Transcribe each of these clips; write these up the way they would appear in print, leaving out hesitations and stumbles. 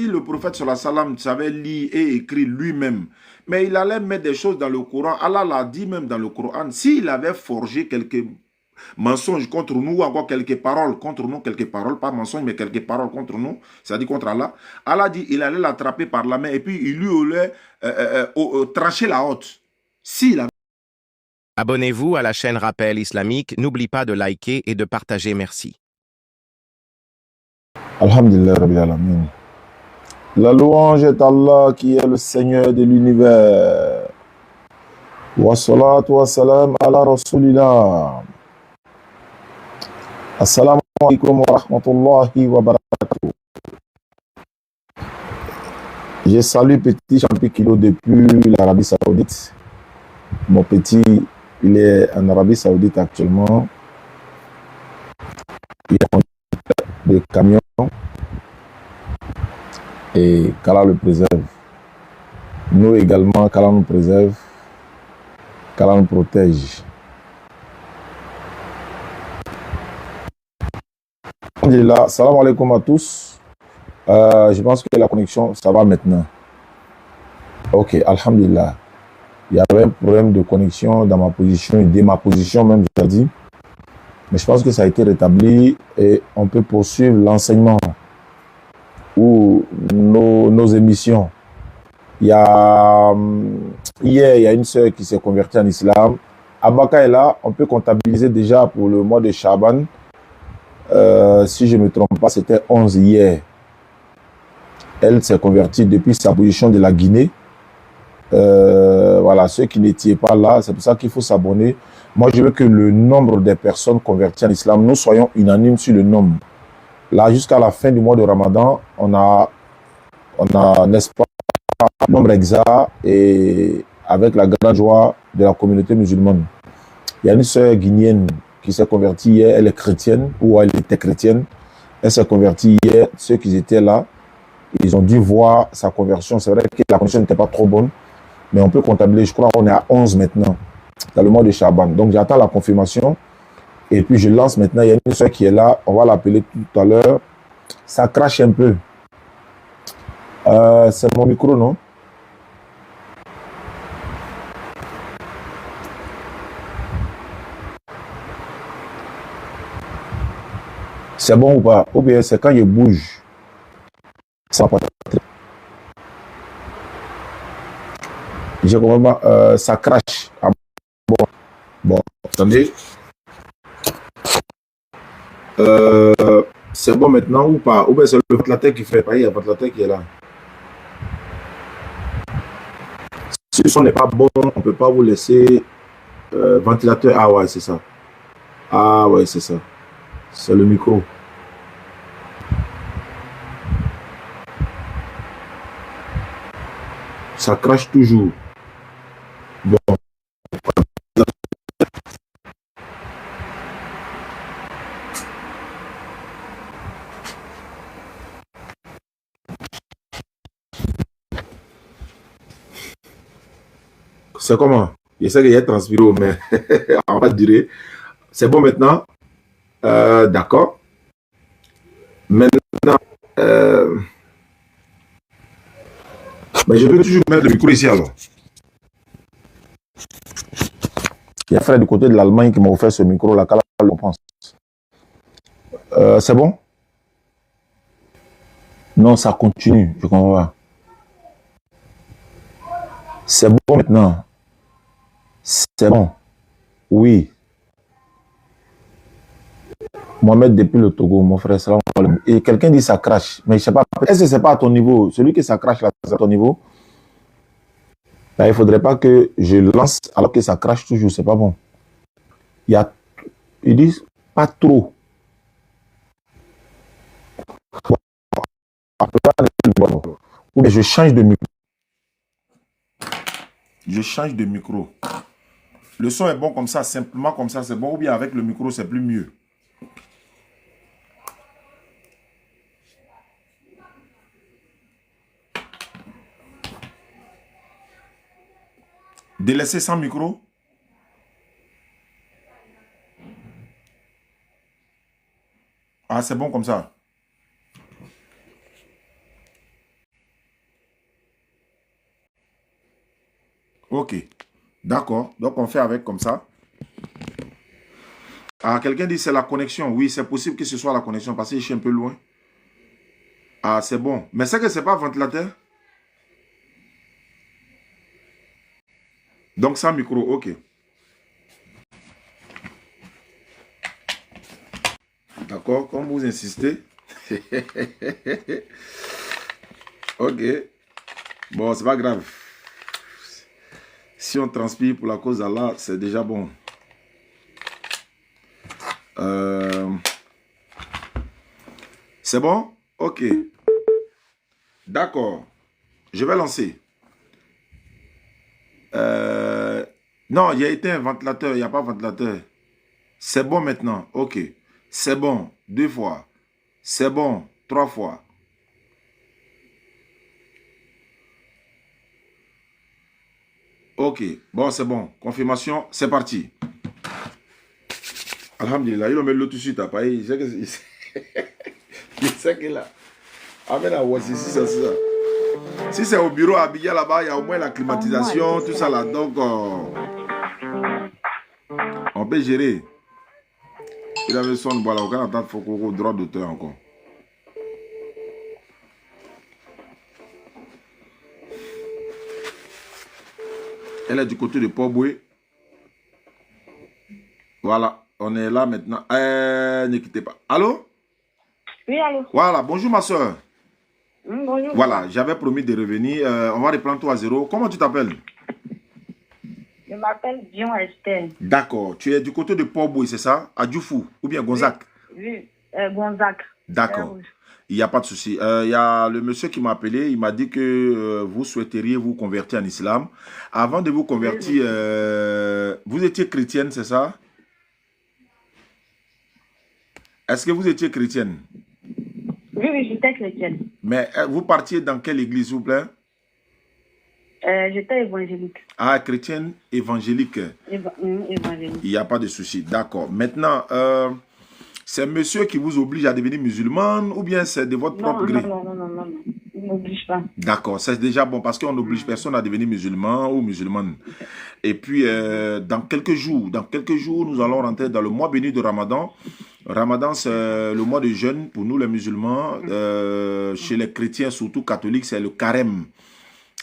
le prophète sallallahu alayhi wa sallam savait lire et écrire lui-même, mais il allait mettre des choses dans le Coran. Allah l'a dit même dans le Coran. S'il avait forgé quelques mensonges contre nous, ou encore quelques paroles contre nous, quelques paroles, pas mensonges, mais quelques paroles contre nous, c'est-à-dire contre Allah, Allah dit il allait l'attraper par la main et puis il lui allait trancher la haute. S'il avait... Abonnez-vous à la chaîne Rappel Islamique. N'oublie pas de liker et de partager. Merci. Alhamdulillah Rabbil Alamin. La louange est Allah qui est le Seigneur de l'univers. Wa salatu wa salam ala Rasulillah. Assalamu alaikum wa rahmatullahi wa barakatuh. Je salue petit Champi Kilo depuis l'Arabie Saoudite. Mon petit, il est en Arabie Saoudite actuellement. Il est en des camions. Et qu'Allah le préserve. Nous également, qu'Allah nous préserve, qu'Allah nous protège. Alhamdulillah, salam alaikum à tous. Je pense que la connexion, ça va maintenant. Ok, alhamdulillah. Il y avait un problème de connexion dans ma position, et dès ma position même, je l'ai dit. Mais je pense que ça a été rétabli et on peut poursuivre l'enseignement ou nos émissions. Hier, il y a une sœur qui s'est convertie en islam. Abaka est là, on peut comptabiliser déjà pour le mois de Shaban. Si je ne me trompe pas, c'était 11 hier. Elle s'est convertie depuis sa position de la Guinée. Voilà, ceux qui n'étaient pas là, c'est pour ça qu'il faut s'abonner. Moi, je veux que le nombre de personnes converties en islam, nous soyons unanimes sur le nombre. Là, jusqu'à la fin du mois de Ramadan, on a n'est-ce pas, un nombre exact et avec la grande joie de la communauté musulmane. Il y a une sœur guinéenne qui s'est convertie hier, elle est chrétienne, ou elle était chrétienne. Elle s'est convertie hier, ceux qui étaient là, ils ont dû voir sa conversion. C'est vrai que la conversion n'était pas trop bonne, mais on peut comptabiliser, je crois qu'on est à 11 maintenant, dans le mois de Shaban. Donc j'attends la confirmation, et puis je lance maintenant, il y a une sœur qui est là, on va l'appeler tout à l'heure. Ça crache un peu. C'est mon micro, non? C'est bon ou pas? Ou bien c'est quand je bouge. Ça va pas. Je comprends pas. Ça crache. Ah, bon, attendez. C'est bon maintenant ou pas? Ou bien c'est le ventilateur qui fait. Il y a le ventilateur qui est là. Si le son n'est pas bon, on ne peut pas vous laisser ventilateur. Ah ouais, c'est ça. Ah ouais, c'est ça. C'est le micro. Ça crache toujours. Bon. C'est comment? Je sais qu'il y a transpiré, mais on va durer. C'est bon maintenant? D'accord. Maintenant, mais je peux toujours mettre le micro ici alors. Il y a un frère du côté de l'Allemagne qui m'a offert ce micro-là, qu'Allah le pense. C'est bon? Non, ça continue, je comprends pas. C'est bon maintenant. C'est bon. Oui. Mohamed depuis le Togo, mon frère, salam alaikum. Et quelqu'un dit ça crache, mais je sais pas. Est-ce que c'est pas à ton niveau? Celui qui ça crache là, c'est à ton niveau? Là, il faudrait pas que je lance alors que ça crache toujours, c'est pas bon. Ils disent pas trop. Ou bien je change de micro. Je change de micro. Le son est bon comme ça, simplement comme ça, c'est bon. Ou bien avec le micro, c'est plus mieux. Délaisser sans micro. Ah, c'est bon comme ça. Ok. D'accord. Donc, on fait avec comme ça. Ah, quelqu'un dit c'est la connexion. Oui, c'est possible que ce soit la connexion parce que je suis un peu loin. Ah, c'est bon. Mais c'est que c'est pas ventilateur. Donc, sans micro. Ok. D'accord. Comme vous insistez. Ok. Bon, c'est pas grave. Si on transpire pour la cause d'Allah, c'est déjà bon. C'est bon? Ok. D'accord. Je vais lancer. Non, il y a été un ventilateur. Il n'y a pas ventilateur. C'est bon maintenant. Ok. C'est bon. 2 fois. C'est bon. 3 fois. Ok. Bon, c'est bon. Confirmation. C'est parti. Alhamdulillah. Il met l'autre tout de suite. Il sait que il sait que là. Amen à Wassi, si c'est ça. Si c'est au bureau à Abidjan là-bas, il y a au moins la climatisation, tout ça là. Donc, on peut gérer. Il avait son voilà, aucun attente, il faut qu'on ait droit d'auteur encore. Elle est du côté de Port-Boué. Voilà, on est là maintenant. Ne quittez pas. Allô? Oui, allô? Voilà, bonjour ma soeur. Bonjour. Voilà, j'avais promis de revenir. On va reprendre tout à zéro. Comment tu t'appelles? Je m'appelle Dion Esther. D'accord, tu es du côté de Port-Boué, c'est ça? À Djoufou ou bien Gonzac? Oui, Gonzac. D'accord. Il n'y a pas de souci. Il y a le monsieur qui m'a appelé, il m'a dit que vous souhaiteriez vous convertir en islam. Avant de vous convertir, vous étiez chrétienne, c'est ça? Est-ce que vous étiez chrétienne? Oui, oui, j'étais chrétienne. Mais vous partiez dans quelle église, s'il vous plaît? J'étais évangélique. Ah, chrétienne évangélique. Évangélique. Il n'y a pas de souci. D'accord. Maintenant, c'est monsieur qui vous oblige à devenir musulmane ou bien c'est de votre propre gré? Non. Il ne m'oblige pas. D'accord, c'est déjà bon parce qu'on n'oblige personne à devenir musulman ou musulmane. Et puis, dans quelques jours, nous allons rentrer dans le mois béni de Ramadan. Ramadan, c'est le mois de jeûne pour nous les musulmans. Chez les chrétiens, surtout catholiques, c'est le carême.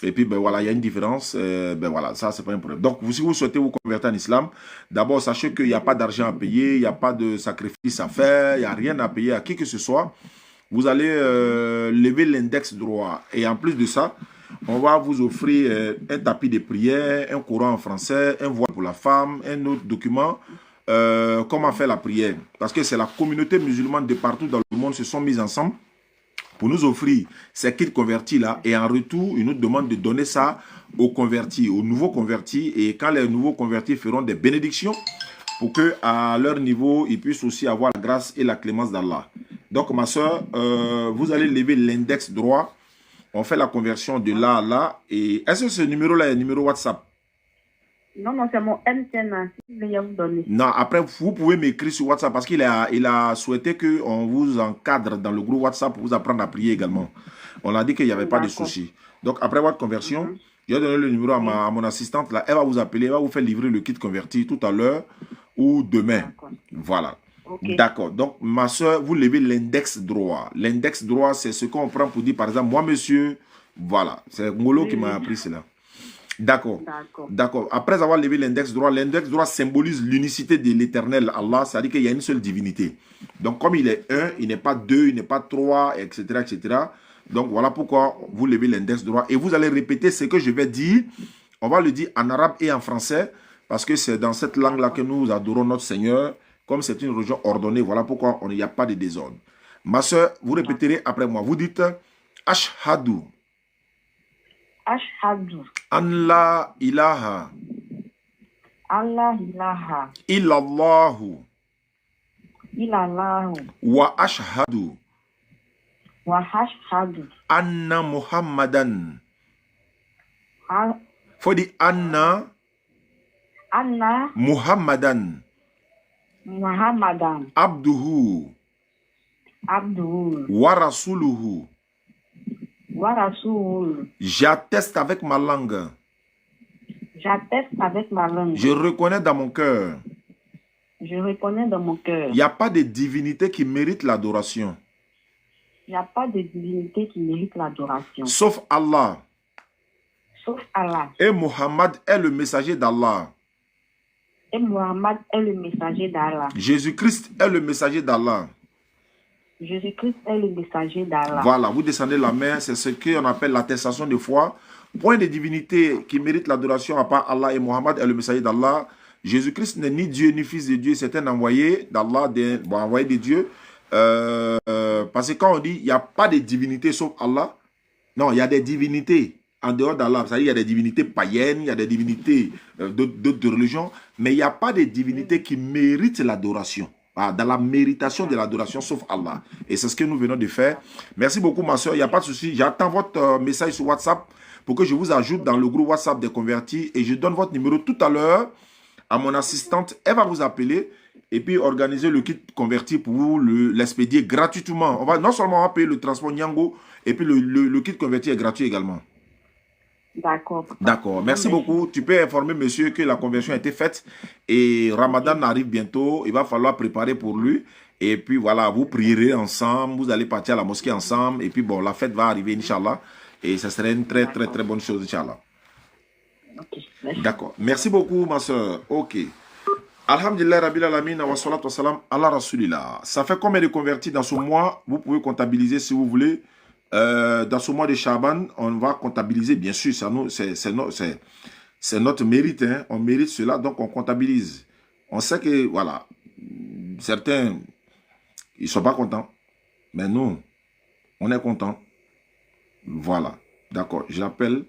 Et puis, ben voilà, il y a une différence. Ben voilà, ça, c'est pas un problème. Donc, si vous souhaitez vous convertir en islam, d'abord, sachez qu'il n'y a pas d'argent à payer, il n'y a pas de sacrifice à faire, il n'y a rien à payer à qui que ce soit. Vous allez lever l'index droit. Et en plus de ça, on va vous offrir un tapis de prière, un Coran en français, un voile pour la femme, un autre document. Comment faire la prière? Parce que c'est la communauté musulmane de partout dans le monde se sont mis ensemble pour nous offrir ces kits convertis là. Et en retour, ils nous demandent de donner ça aux convertis, aux nouveaux convertis. Et quand les nouveaux convertis feront des bénédictions, pour qu'à leur niveau, ils puissent aussi avoir la grâce et la clémence d'Allah. Donc, ma soeur, vous allez lever l'index droit. On fait la conversion de là à là. Et est-ce que ce numéro-là est un numéro WhatsApp? Non, c'est mon MTN. Je vais vous donner. Non, après, vous pouvez m'écrire sur WhatsApp parce qu'il a souhaité qu'on vous encadre dans le groupe WhatsApp pour vous apprendre à prier également. On a dit qu'il n'y avait pas de souci. Donc, après votre conversion, je vais donner le numéro à mon assistante. Là, elle va vous appeler, elle va vous faire livrer le kit converti tout à l'heure ou demain. Voilà. Okay. D'accord. Donc, ma soeur, vous levez l'index droit. L'index droit, c'est ce qu'on prend pour dire, par exemple, moi, monsieur, voilà. C'est Ngolo qui m'a appris cela. D'accord. D'accord. Après avoir levé l'index droit symbolise l'unicité de l'éternel Allah, c'est-à-dire qu'il y a une seule divinité. Donc, comme il est un, il n'est pas deux, il n'est pas trois, etc., etc. Donc, voilà pourquoi vous levez l'index droit. Et vous allez répéter ce que je vais dire. On va le dire en arabe et en français, parce que c'est dans cette langue-là que nous adorons notre Seigneur. Comme c'est une religion ordonnée, voilà pourquoi il n'y a pas de désordre. Ma soeur, vous répéterez après moi. Vous dites Ashhadu. Ashhadu. An la ilaha. Allah ilaha. Illallahu. Illallahu. Wa ashhadu. Wa ashhadu. Anna Muhammadan. For the Anna. Anna. Muhammadan. Muhammadan. Abduhu. Wa rasuluhu. Wa rasuluhu. J'atteste avec ma langue. J'atteste avec ma langue. Je reconnais dans mon cœur. Je reconnais dans mon cœur. Il n'y a pas de divinité qui mérite l'adoration. Il n'y a pas de divinité qui mérite l'adoration. Sauf Allah. Sauf Allah. Et Muhammad est le messager d'Allah. Et Muhammad est le messager d'Allah. Jésus-Christ est le messager d'Allah. Jésus-Christ est le messager d'Allah. Voilà, vous descendez la main, c'est ce qu'on appelle l'attestation de foi. Point de divinité qui mérite l'adoration à part Allah et Muhammad est le messager d'Allah. Jésus-Christ n'est ni Dieu ni fils de Dieu, c'est un envoyé d'Allah, envoyé de Dieu. Parce que quand on dit il n'y a pas de divinité sauf Allah, non, il y a des divinités en dehors d'Allah. C'est-à-dire il y a des divinités païennes, il y a des divinités d'autres religions, mais il n'y a pas de divinité qui mérite l'adoration. Dans la méritation de l'adoration, sauf Allah. Et c'est ce que nous venons de faire. Merci beaucoup, ma soeur. Il n'y a pas de souci. J'attends votre message sur WhatsApp pour que je vous ajoute dans le groupe WhatsApp des convertis. Et je donne votre numéro tout à l'heure à mon assistante. Elle va vous appeler et puis organiser le kit converti pour vous l'expédier gratuitement. On va non seulement payer le transport Nyango, et puis le kit converti est gratuit également. D'accord. D'accord. Merci beaucoup. Tu peux informer monsieur que la conversion a été faite et Ramadan arrive bientôt. Il va falloir préparer pour lui. Et puis voilà, vous prierez ensemble. Vous allez partir à la mosquée ensemble. Et puis bon, la fête va arriver, Inch'Allah. Et ça serait une très bonne chose, Inch'Allah. Okay. D'accord. Merci beaucoup, ma soeur. Ok. Alhamdulillah, Rabbil Alamin, wa salatu wa salam, ala Rasulillah. Ça fait combien de convertis dans ce mois? Vous pouvez comptabiliser si vous voulez. Dans ce mois de Shaban, on va comptabiliser, bien sûr, c'est notre mérite, hein. On mérite cela, donc on comptabilise. On sait que, voilà, certains, ils ne sont pas contents, mais nous, on est contents. Voilà, d'accord, je l'appelle.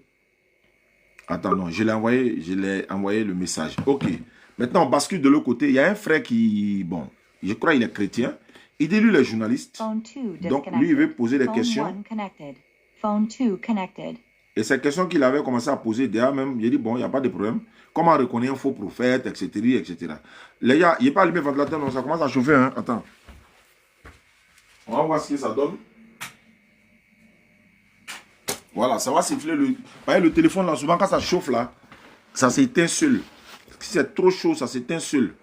Attends, non, je l'ai envoyé le message. Ok, maintenant on bascule de l'autre côté. Il y a un frère qui, bon, je crois qu'il est chrétien. Il dit, lui, les journalistes. Donc, lui, il veut poser des questions. Et ces questions qu'il avait commencé à poser, derrière même, il dit, bon, il n'y a pas de problème. Comment reconnaître un faux prophète, etc., etc. Les gars, il n'est pas allumé le ventilateur, non, ça commence à chauffer, hein. Attends. On va voir ce que ça donne. Voilà, ça va siffler le téléphone, là, souvent, quand ça chauffe, là, ça s'éteint seul. Si c'est trop chaud, ça s'éteint seul.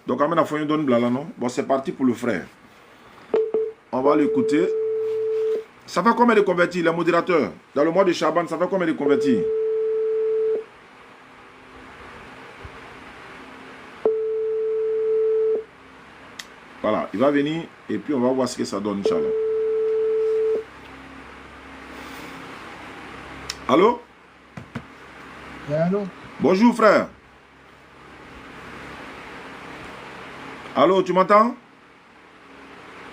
Donc, on a fait une donne blala, non? Bon, c'est parti pour le frère. On va l'écouter. Ça fait combien de convertis, les modérateurs? Dans le mois de Shaban, ça fait combien de convertis? Voilà, il va venir et puis on va voir ce que ça donne, Inch'Allah. Allô? Allô? Bonjour, frère. Allô, tu m'entends?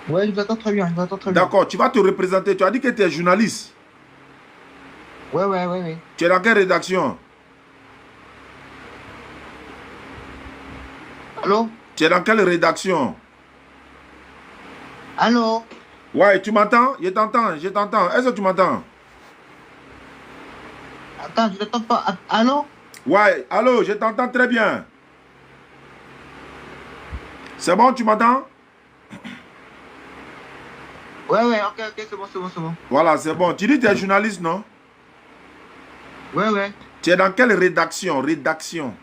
Ouais, je t'entends très bien, D'accord, tu vas te représenter. Tu as dit que tu es journaliste. Ouais. Tu es dans quelle rédaction? Allô? Tu es dans quelle rédaction? Allô? Ouais, tu m'entends? Je t'entends. Est-ce que tu m'entends? Attends, je t'entends pas. Allô? Ouais, allô, je t'entends très bien. C'est bon, tu m'entends? Ouais, ok, c'est bon. Voilà, c'est bon. Tu dis que tu es journaliste, non? Ouais. Tu es dans quelle rédaction? Rédaction?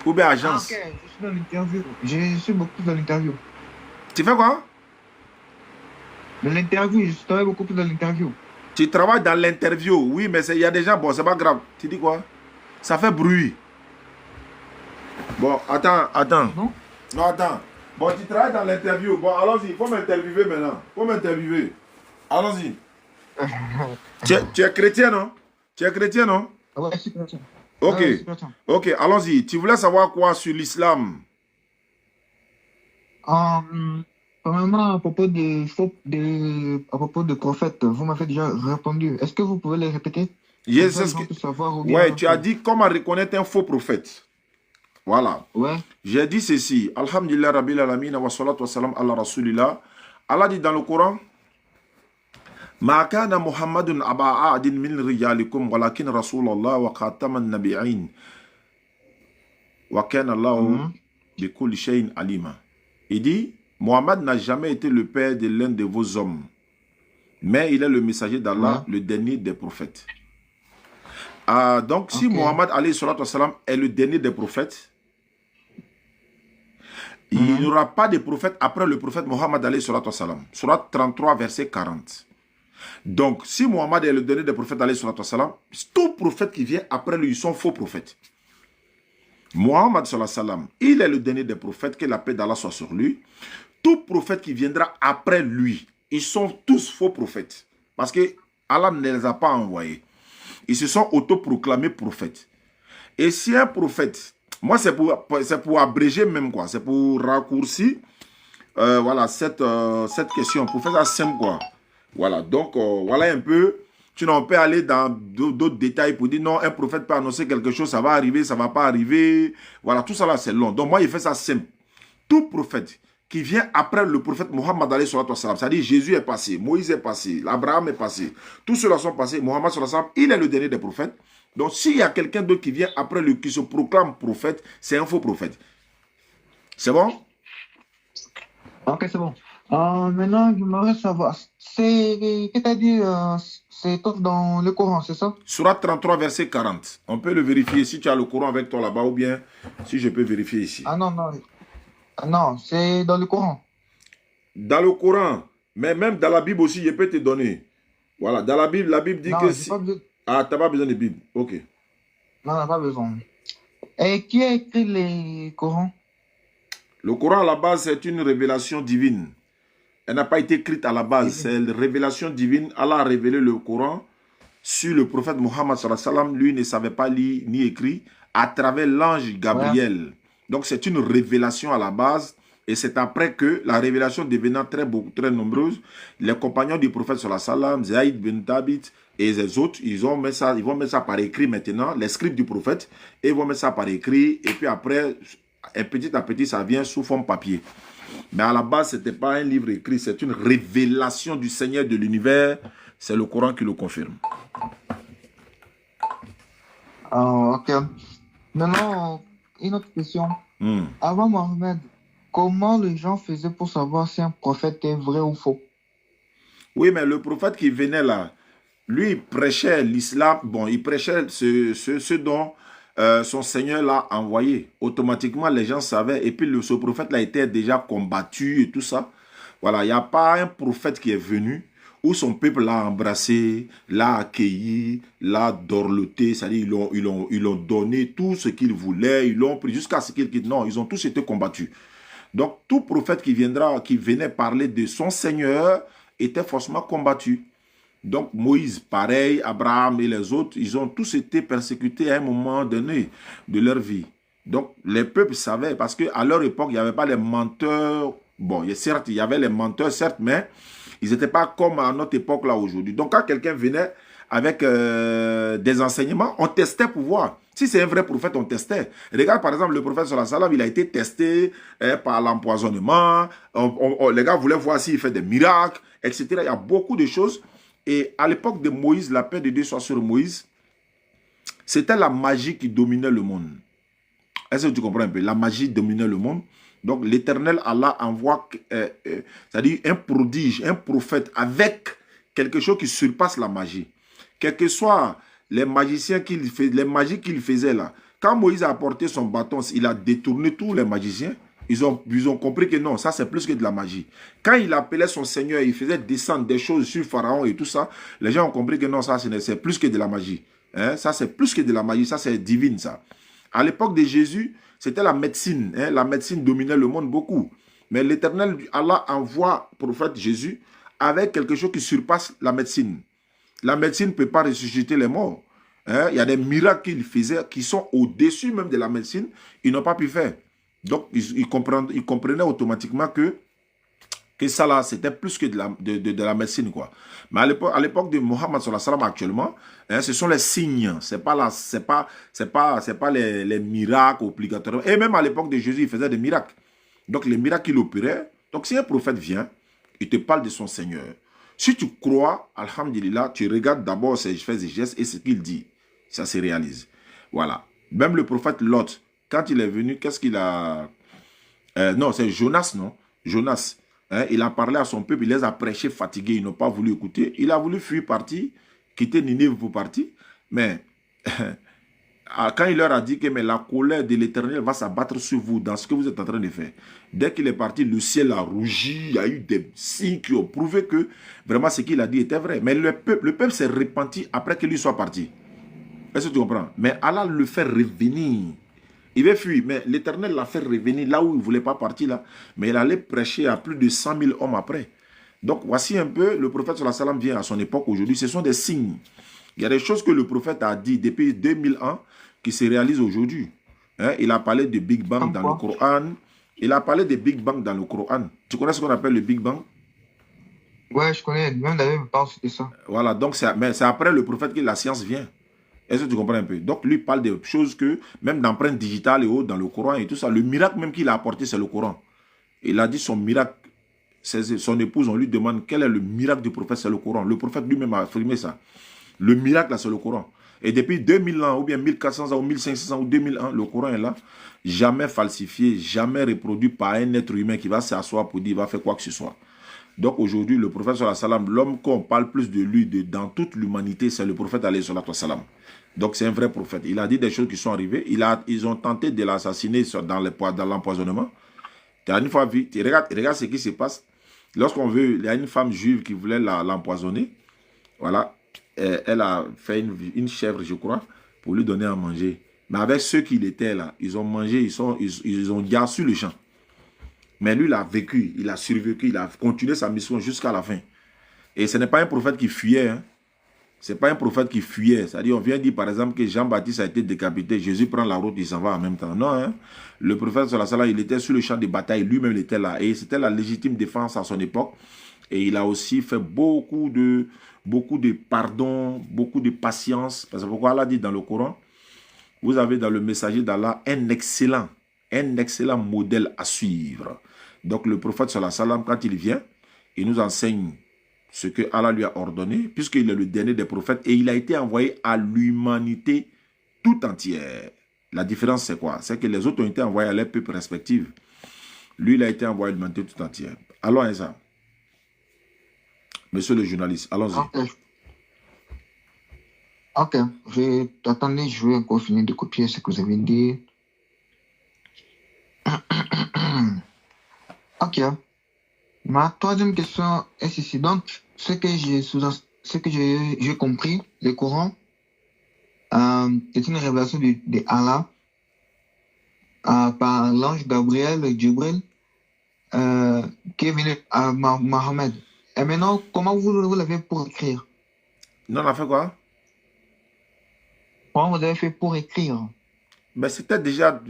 Ou bien agence? Ah, ok, je suis dans l'interview. Je suis beaucoup dans l'interview. Tu fais quoi? Dans l'interview, je travaille beaucoup plus dans l'interview. Tu travailles dans l'interview. Oui, mais il y a des gens, bon, c'est pas grave. Tu dis quoi? Ça fait bruit. Bon, attends. Non, attends. Bon, tu travailles dans l'interview. Bon, allons-y. Il faut m'interviewer maintenant. Allons-y. Tu es chrétien, non? Ouais, je suis chrétien. Ok. Ouais, je suis chrétien. Ok, allons-y. Tu voulais savoir quoi sur l'islam? Premièrement, à propos de prophètes, vous m'avez déjà répondu. Est-ce que vous pouvez les répéter? Yes, Comme ça, les gens puissent savoir ou bien- ouais, tu as dit comment reconnaître un faux prophète. Voilà. Ouais. J'ai dit ceci. Alhamdulillah Rabbil Alamin wa salatu wa salam ala Rasulillah. Allah dit dans le Coran, Ma kana Muhammadun aba a'adin min rijalikum walakin Rasulallah wa khataman nabi'in. Wa kana Allahu bi kulli shay'in alima. Il dit, Mohammed n'a jamais été le père de l'un de vos hommes, mais il est le messager d'Allah, le dernier des prophètes. Donc, si Ok. Mohammed alayhi salatu wassalam, est le dernier des prophètes, il n'y Mhm. aura pas de prophète après le prophète Mohammed alayhi salatu wassalam. Surat 33, verset 40. Donc, si Mohammed est le dernier des prophètes alayhi salatu wassalam, tout prophète qui vient après lui, ils sont faux prophètes. Mohammed sallallahu alayhi wa sallam, il est le dernier des prophètes, que la paix d'Allah soit sur lui. Tout prophète qui viendra après lui, ils sont tous faux prophètes. Parce que Allah ne les a pas envoyés. Ils se sont autoproclamés prophètes. Et si un prophète, moi c'est pour abréger même quoi, c'est pour raccourcir voilà cette question, pour faire ça simple quoi. Voilà, donc voilà un peu. Sinon, on peut aller dans d'autres détails pour dire non, un prophète peut annoncer quelque chose, ça va arriver, ça ne va pas arriver. Voilà, tout ça là, c'est long. Donc, moi, il fait ça simple. Tout prophète qui vient après le prophète Mohammed, c'est-à-dire Jésus est passé, Moïse est passé, Abraham est passé, tous ceux-là sont passés, Mohammed, il est le dernier des prophètes. Donc, s'il y a quelqu'un d'autre qui vient après lui, qui se proclame prophète, c'est un faux prophète. C'est bon? Ok, c'est bon. Maintenant, j'aimerais savoir, qu'est-ce que tu as dit, c'est tout dans le Coran, c'est ça? Surat 33, verset 40. On peut le vérifier si tu as le Coran avec toi là-bas ou bien si je peux vérifier ici. Ah non, non. Ah non, c'est dans le Coran. Dans le Coran, mais même dans la Bible aussi, je peux te donner. Voilà, dans la Bible dit Non, que j'ai si... pas besoin. Ah, tu n'as pas besoin de Bible. Ok. Non, on n'a pas besoin. Et qui a écrit les Corans? Le Coran, à la base, c'est une révélation divine. Elle n'a pas été écrite à la base. C'est une révélation divine. Allah a révélé le Coran sur le prophète Mohammed sallallahu alayhi wa sallam. Lui ne savait pas lire ni écrire à travers l'ange Gabriel. Ouais. Donc, c'est une révélation à la base. Et c'est après que la révélation devenant très nombreuse, les compagnons du prophète sallallahu alayhi wa sallam, Zaïd bin Thabit et les autres, ils vont mettre ça par écrit maintenant, les scripts du prophète, et ils vont mettre ça par écrit. Et puis après, petit à petit, ça vient sous forme papier. Mais à la base, ce n'était pas un livre écrit, c'est une révélation du Seigneur de l'univers. C'est le Coran qui le confirme. Ok. Maintenant, une autre question. Avant Mohammed, comment les gens faisaient pour savoir si un prophète est vrai ou faux? Oui, mais le prophète qui venait là, lui, il prêchait l'islam. Bon, il prêchait ce dont son Seigneur l'a envoyé. Automatiquement, les gens savaient. Et puis, ce prophète-là était déjà combattu et tout ça. Voilà, il n'y a pas un prophète qui est venu où son peuple l'a embrassé, l'a accueilli, l'a dorloté. C'est-à-dire, ils l'ont donné tout ce qu'ils voulaient. Ils l'ont pris jusqu'à ce qu'ils quittent. Non, ils ont tous été combattus. Donc, tout prophète qui venait parler de son Seigneur était forcément combattu. Donc Moïse, pareil, Abraham et les autres, ils ont tous été persécutés à un moment donné de leur vie. Donc les peuples savaient, parce qu'à leur époque, il n'y avait pas les menteurs. Bon, certes, il y avait les menteurs, certes, mais ils n'étaient pas comme à notre époque là aujourd'hui. Donc quand quelqu'un venait avec des enseignements, on testait pour voir. Si c'est un vrai prophète, on testait. Regarde par exemple le prophète sallallahu alayhi wa sallam, il a été testé par l'empoisonnement. Les gars voulaient voir s'il fait des miracles, etc. Il y a beaucoup de choses. Et à l'époque de Moïse, la paix de Dieu soit sur Moïse, c'était la magie qui dominait le monde. Est-ce que tu comprends un peu? La magie dominait le monde. Donc l'Éternel Allah envoie, c'est-à-dire un prodige, un prophète avec quelque chose qui surpasse la magie. Quels que soient les magiciens les magies qu'il faisait là. Quand Moïse a apporté son bâton, il a détourné tous les magiciens. Ils ont compris que non, ça c'est plus que de la magie. Quand il appelait son Seigneur, il faisait descendre des choses sur Pharaon et tout ça, les gens ont compris que non, ça c'est plus que de la magie. Hein? Ça c'est plus que de la magie, ça c'est divine ça. À l'époque de Jésus, c'était la médecine. Hein? La médecine dominait le monde beaucoup. Mais l'Éternel, Allah envoie le prophète Jésus avec quelque chose qui surpasse la médecine. La médecine ne peut pas ressusciter les morts. Hein? Il y a des miracles qu'il faisait qui sont au-dessus même de la médecine, ils n'ont pas pu faire. Donc, ils comprenaient automatiquement que ça là, c'était plus que de la médecine, quoi. Mais à l'époque de Mohammed sallallahu alayhi wa sallam actuellement, hein, ce sont les signes. C'est pas les miracles obligatoires. Et même à l'époque de Jésus, il faisait des miracles. Donc, les miracles qu'il opérait. Donc, si un prophète vient, il te parle de son Seigneur. Si tu crois, alhamdulillah, tu regardes d'abord ses faits et gestes et ce qu'il dit. Ça se réalise. Voilà. Même le prophète Lot, quand il est venu, qu'est-ce qu'il a... non, c'est Jonas, non? Jonas. Hein, il a parlé à son peuple, il les a prêchés fatigués, ils n'ont pas voulu écouter. Il a voulu fuir partir, quitter Ninive pour partir. Mais quand il leur a dit que mais la colère de l'Éternel va s'abattre sur vous dans ce que vous êtes en train de faire, dès qu'il est parti, le ciel a rougi, il y a eu des signes qui ont prouvé que vraiment ce qu'il a dit était vrai. Mais le peuple s'est repenti après que lui soit parti. Est-ce que tu comprends? Mais Allah le fait revenir. Il va fuir, mais l'Éternel l'a fait revenir là où il ne voulait pas partir là. Mais il allait prêcher à plus de 100 000 hommes après. Donc voici un peu, le prophète sallallahu alayhi wa sallam vient à son époque aujourd'hui. Ce sont des signes. Il y a des choses que le prophète a dit depuis 2000 ans qui se réalisent aujourd'hui. Hein? Il a parlé de Big Bang dans le Coran. Il a parlé de Big Bang dans le Coran. Tu connais ce qu'on appelle le Big Bang? Ouais, je connais. Même David me parle de ça. Voilà, donc c'est après le prophète que la science vient. Est-ce que tu comprends un peu? Donc lui parle de choses que, même d'empreintes digitales et autres dans le Coran et tout ça, le miracle même qu'il a apporté, c'est le Coran. Il a dit son miracle. Son épouse, on lui demande quel est le miracle du prophète, c'est le Coran. Le prophète lui-même a affirmé ça. Le miracle, c'est le Coran. Et depuis 2000 ans, ou bien 1400 ans, ou 1500 ans, ou 2000 ans, le Coran est là. Jamais falsifié, jamais reproduit par un être humain qui va s'asseoir pour dire, il va faire quoi que ce soit. Donc aujourd'hui, le prophète, sallallahu alayhi wa sallam, l'homme qu'on parle plus de lui dans toute l'humanité, c'est le prophète, alayhi wa sallam. Donc c'est un vrai prophète. Il a dit des choses qui sont arrivées. Ils ont tenté de l'assassiner dans l'empoisonnement. Tu as une fois vu, regarde ce qui se passe. Lorsqu'on veut, il y a une femme juive qui voulait l'empoisonner. Voilà. Elle a fait une chèvre, je crois, pour lui donner à manger. Mais avec ceux qui étaient là, ils ont mangé, ils ont gardé sur le champ. Mais lui, il a vécu, il a survécu, il a continué sa mission jusqu'à la fin. Et ce n'est pas un prophète qui fuyait. Hein. Ce n'est pas un prophète qui fuyait. C'est-à-dire, on vient dire par exemple que Jean-Baptiste a été décapité. Jésus prend la route, il s'en va en même temps. Non, hein. Le prophète, sallallahu alayhi wa sallam, il était sur le champ de bataille. Lui-même, il était là. Et c'était la légitime défense à son époque. Et il a aussi fait beaucoup de pardon, beaucoup de patience. Parce que pourquoi Allah dit dans le Coran, vous avez dans le messager d'Allah un excellent modèle à suivre. Donc le prophète sallallahu alayhi wa sallam, quand il vient, il nous enseigne ce que Allah lui a ordonné, puisqu'il est le dernier des prophètes, et il a été envoyé à l'humanité tout entière. La différence, c'est quoi? C'est que les autres ont été envoyés à leurs peuples respectifs. Lui, il a été envoyé à l'humanité tout entière. Allons, ça. Monsieur le journaliste, allons-y. Ok. Attendez, je vais encore finir de copier ce que vous avez dit. Ok. Ma troisième question est ceci. Donc, ce que j'ai compris, le Coran, c'est une révélation de Allah par l'ange Gabriel, Djibril, qui est venu à Mohammed. Et maintenant, comment vous l'avez pour écrire? Non, on a fait quoi? Comment vous avez fait pour écrire? Mais c'était déjà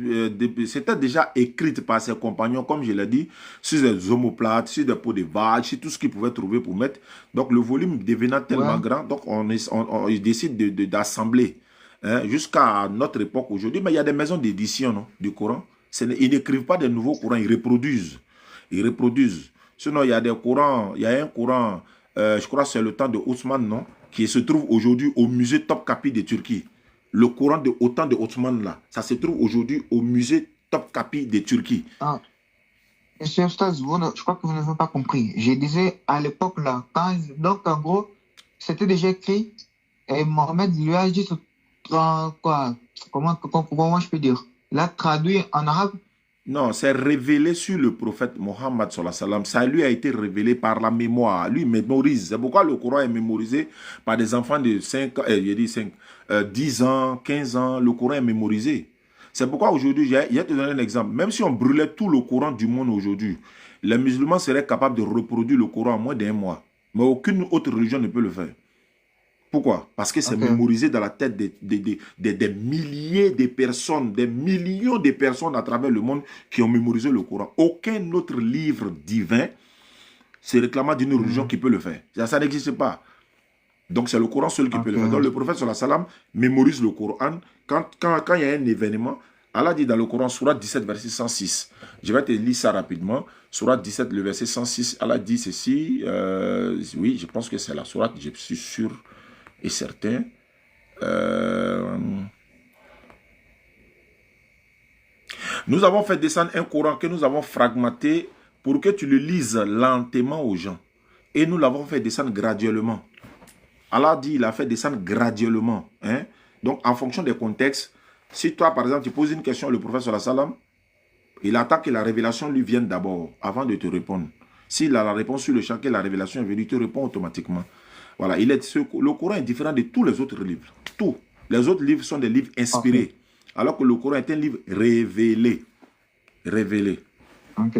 écrit par ses compagnons, comme je l'ai dit, sur des omoplates, sur des pots de vache, sur tout ce qu'ils pouvaient trouver pour mettre. Donc le volume devenant tellement grand, donc on décide d'assembler jusqu'à notre époque aujourd'hui. Mais il y a des maisons d'édition du Coran. Ils n'écrivent pas de nouveaux Corans, ils reproduisent. Ils reproduisent. Sinon, il y a des Corans, il y a un Coran, je crois que c'est le temps de Othman, non, qui se trouve aujourd'hui au musée Topkapi de Turquie. Le Coran de autant de Othman là, ça se trouve aujourd'hui au musée Topkapi de Turquie. Ah, monsieur Stas, je crois que vous n'avez pas compris. Je disais à l'époque là, donc en gros, c'était déjà écrit et Mohamed lui a dit quoi, comment je peux dire, l'a traduit en arabe. Non, c'est révélé sur le prophète Mohammed sallallahu alayhi wa sallam. Ça lui a été révélé par la mémoire. Lui mémorise. C'est pourquoi le Coran est mémorisé par des enfants de 10 ans, 15 ans. Le Coran est mémorisé. C'est pourquoi aujourd'hui, je vais te donner un exemple. Même si on brûlait tout le Coran du monde aujourd'hui, les musulmans seraient capables de reproduire le Coran en moins d'un mois. Mais aucune autre religion ne peut le faire. Pourquoi? Parce que c'est mémorisé dans la tête des milliers de personnes, des millions de personnes à travers le monde qui ont mémorisé le Coran. Aucun autre livre divin se réclamant d'une religion qui peut le faire. Ça n'existe pas. Donc c'est le Coran seul qui peut le faire. Donc le prophète sallallahu alayhi wa sallam mémorise le Coran. Quand il y a un événement, Allah dit dans le Coran, Sourate 17, verset 106. Je vais te lire ça rapidement. Sourate 17, le verset 106, Allah dit ceci. Oui, je pense que c'est la Sourate, je suis sûr et certain. Nous avons fait descendre un Coran que nous avons fragmenté pour que tu le lises lentement aux gens. Et nous l'avons fait descendre graduellement. Allah dit, il a fait descendre graduellement. Hein? Donc, en fonction des contextes, si toi, par exemple, tu poses une question, le prophète sallallahu alayhi wa sallam, il attend que la révélation lui vienne d'abord, avant de te répondre. S'il a la réponse sur le champ, que la révélation est venue, il te répond automatiquement. Voilà, le Coran est différent de tous les autres livres. Tous. Les autres livres sont des livres inspirés. Okay. Alors que le Coran est un livre révélé. Révélé. Ok.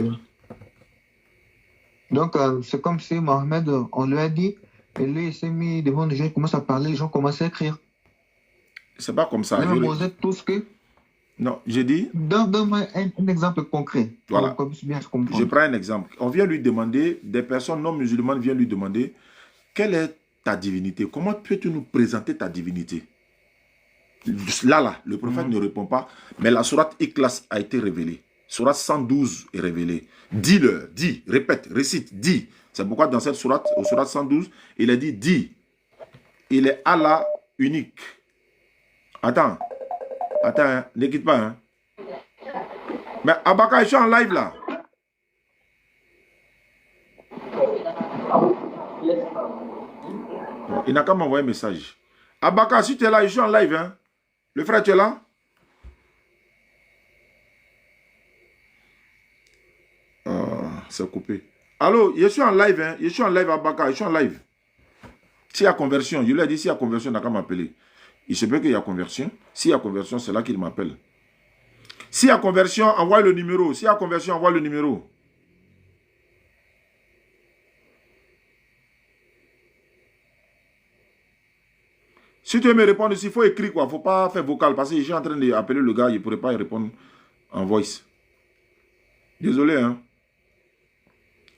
Donc, c'est comme si Mohamed, on lui a dit, et lui, il s'est mis devant les gens, il commence à parler, les gens commencent à écrire. C'est pas comme ça. Tout ce que... Non, j'ai dit... Donne-moi un exemple concret. Voilà. Pour bien se comprendre. Je prends un exemple. On vient lui demander, des personnes non musulmanes viennent lui demander, quelle est ta divinité? Comment peux-tu nous présenter ta divinité? Là, le prophète ne répond pas, mais la sourate Ikhlas a été révélée. Sourate 112 est révélée. Dis-le, dis, répète, récite, dis. C'est pourquoi dans cette sourate, au sourate 112, il a dit, dis. Il est Allah unique. Attends, hein, ne quitte pas. Hein. Mais Abaka, je suis en live là. Il n'a qu'à m'envoyer un message. Abaka, si tu es là, je suis en live. Hein. Le frère, tu es là? C'est coupé. Allô, je suis en live. Hein. Je suis en live, Abaka, je suis en live. S'il y a conversion, je lui ai dit, s'il y a conversion, il n'a qu'à m'appeler. Il se peut qu'il y a conversion. S'il y a conversion, c'est là qu'il m'appelle. S'il y a conversion, envoie le numéro. S'il y a conversion, envoie le numéro. Si tu veux me répondre, il faut écrire quoi. Il ne faut pas faire vocal. Parce que je suis en train d'appeler le gars, il ne pourrait pas y répondre en voice. Désolé, hein.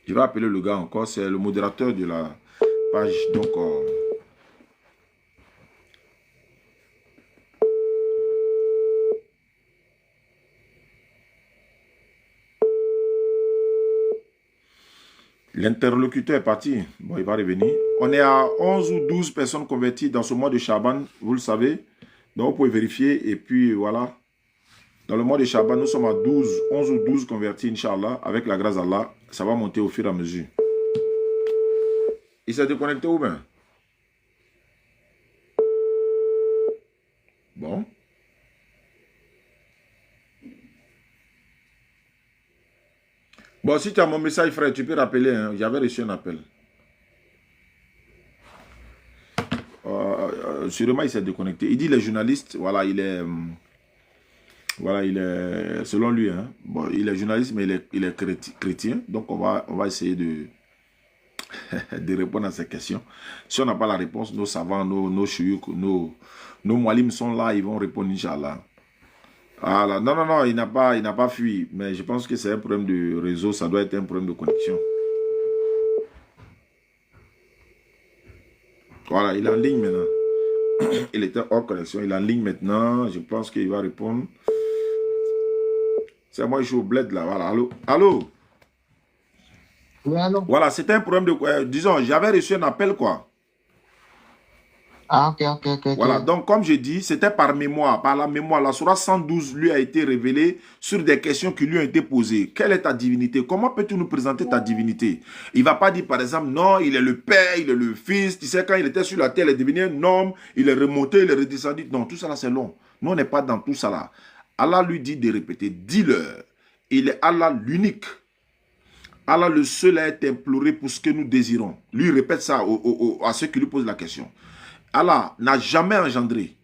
Je vais appeler le gars encore. C'est le modérateur de la page. Donc, l'interlocuteur est parti. Bon, il va revenir. On est à 11 ou 12 personnes converties dans ce mois de Chaban, vous le savez. Donc, vous pouvez vérifier. Et puis, voilà. Dans le mois de Chaban, nous sommes à 11 ou 12 convertis, Inch'Allah. Avec la grâce d'Allah, ça va monter au fur et à mesure. Il s'est déconnecté où bien? Bon. Bon, si tu as mon message, frère, tu peux rappeler. Hein. J'avais reçu un appel. Sûrement, il s'est déconnecté. Il dit les journalistes, voilà, il est... Voilà, il est... Selon lui, hein, bon, il est journaliste, mais il est chrétien. Donc, on va essayer de répondre à ces questions. Si on n'a pas la réponse, nos savants, nos chouyouks, nos moualims sont là, ils vont répondre, Inch'Allah. Voilà. Non, il n'a pas fui. Mais je pense que c'est un problème de réseau. Ça doit être un problème de connexion. Voilà, il est en ligne maintenant. Il était hors connexion. Il est en ligne maintenant. Je pense qu'il va répondre. C'est moi, je suis au bled là. Voilà, allô? Allô? Oui, allô? Voilà, c'était un problème de... disons, j'avais reçu un appel, quoi. Ah, ok. Voilà, donc comme je dis, c'était par mémoire, par la mémoire. La sourate 112 lui a été révélée sur des questions qui lui ont été posées. Quelle est ta divinité? Comment peux-tu nous présenter ta divinité? Il ne va pas dire par exemple, non, il est le Père, il est le Fils. Tu sais, quand il était sur la terre, il est devenu un homme, il est remonté, il est redescendu. Non, tout ça là, c'est long. Nous, on n'est pas dans tout ça là. Allah lui dit de répéter, dis-leur, il est Allah l'unique. Allah le seul à être imploré pour ce que nous désirons. Lui répète ça à ceux qui lui posent la question. Allah n'a jamais engendré.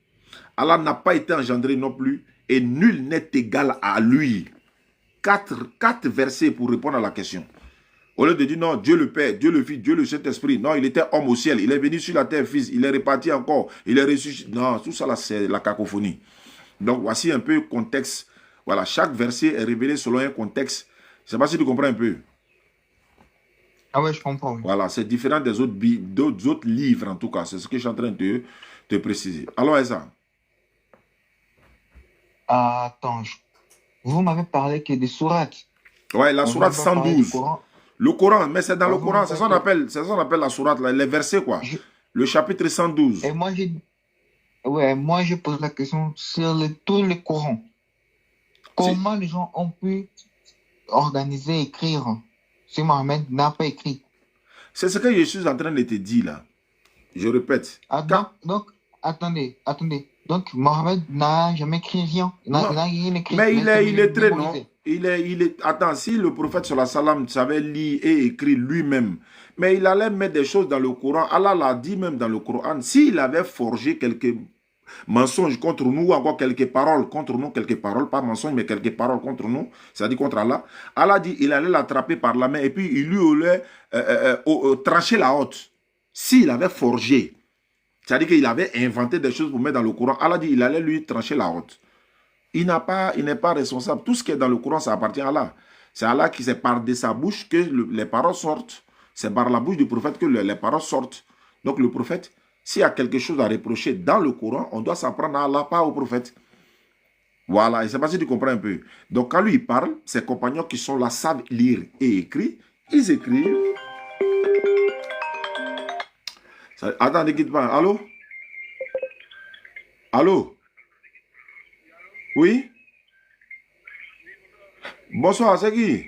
Allah n'a pas été engendré non plus. Et nul n'est égal à lui. Quatre versets pour répondre à la question. Au lieu de dire non, Dieu le Père, Dieu le Fils, Dieu le Saint-Esprit. Non, il était homme au ciel. Il est venu sur la terre, fils. Il est reparti encore. Il est ressuscité. Non, tout ça là, c'est la cacophonie. Donc, voici un peu le contexte. Voilà, chaque verset est révélé selon un contexte. Je ne sais pas si tu comprends un peu. Ah ouais, je comprends. Oui. Voilà, c'est différent des autres livres, en tout cas. C'est ce que je suis en train de te préciser. Alors, Esa. Attends, vous m'avez parlé que des sourates. Ouais, la sourate 112. Le Coran, mais c'est dans le Coran. C'est ça qu'on appelle la sourate, là, les versets, quoi. Le chapitre 112. Et moi, je pose la question sur tout le Coran. Comment les gens ont pu organiser, écrire si Mohamed n'a pas écrit? C'est ce que je suis en train de te dire là. Je répète. Donc, attendez. Donc, Mohamed n'a jamais écrit rien. Il Non. n'a rien écrit. Mais il est illettré, non? mémorisé. Il est... Attends, si le prophète sallallahu alayhi wa sallam savait lire et écrire lui-même, mais il allait mettre des choses dans le Coran. Allah l'a dit même dans le Coran. S'il avait forgé quelques mensonges contre nous, ou encore quelques paroles contre nous, quelques paroles, pas mensonges, mais quelques paroles contre nous, c'est-à-dire contre Allah, Allah dit il allait l'attraper par la main et puis il lui allait trancher la haute. S'il avait forgé, c'est-à-dire qu'il avait inventé des choses pour mettre dans le Coran, Allah dit il allait lui trancher la haute. Il n'est pas responsable. Tout ce qui est dans le Coran, ça appartient à Allah. C'est Allah qui, c'est par de sa bouche que les paroles sortent. C'est par la bouche du prophète que les paroles sortent. Donc le prophète, s'il y a quelque chose à reprocher dans le Coran, on doit s'en prendre à Allah, pas au prophète. Voilà, et c'est pas si tu comprends un peu. Donc quand lui il parle, ses compagnons qui sont là savent lire et écrire, ils écrivent. Attends, ne quitte pas. Allô? Allô? Oui? Bonsoir, c'est qui?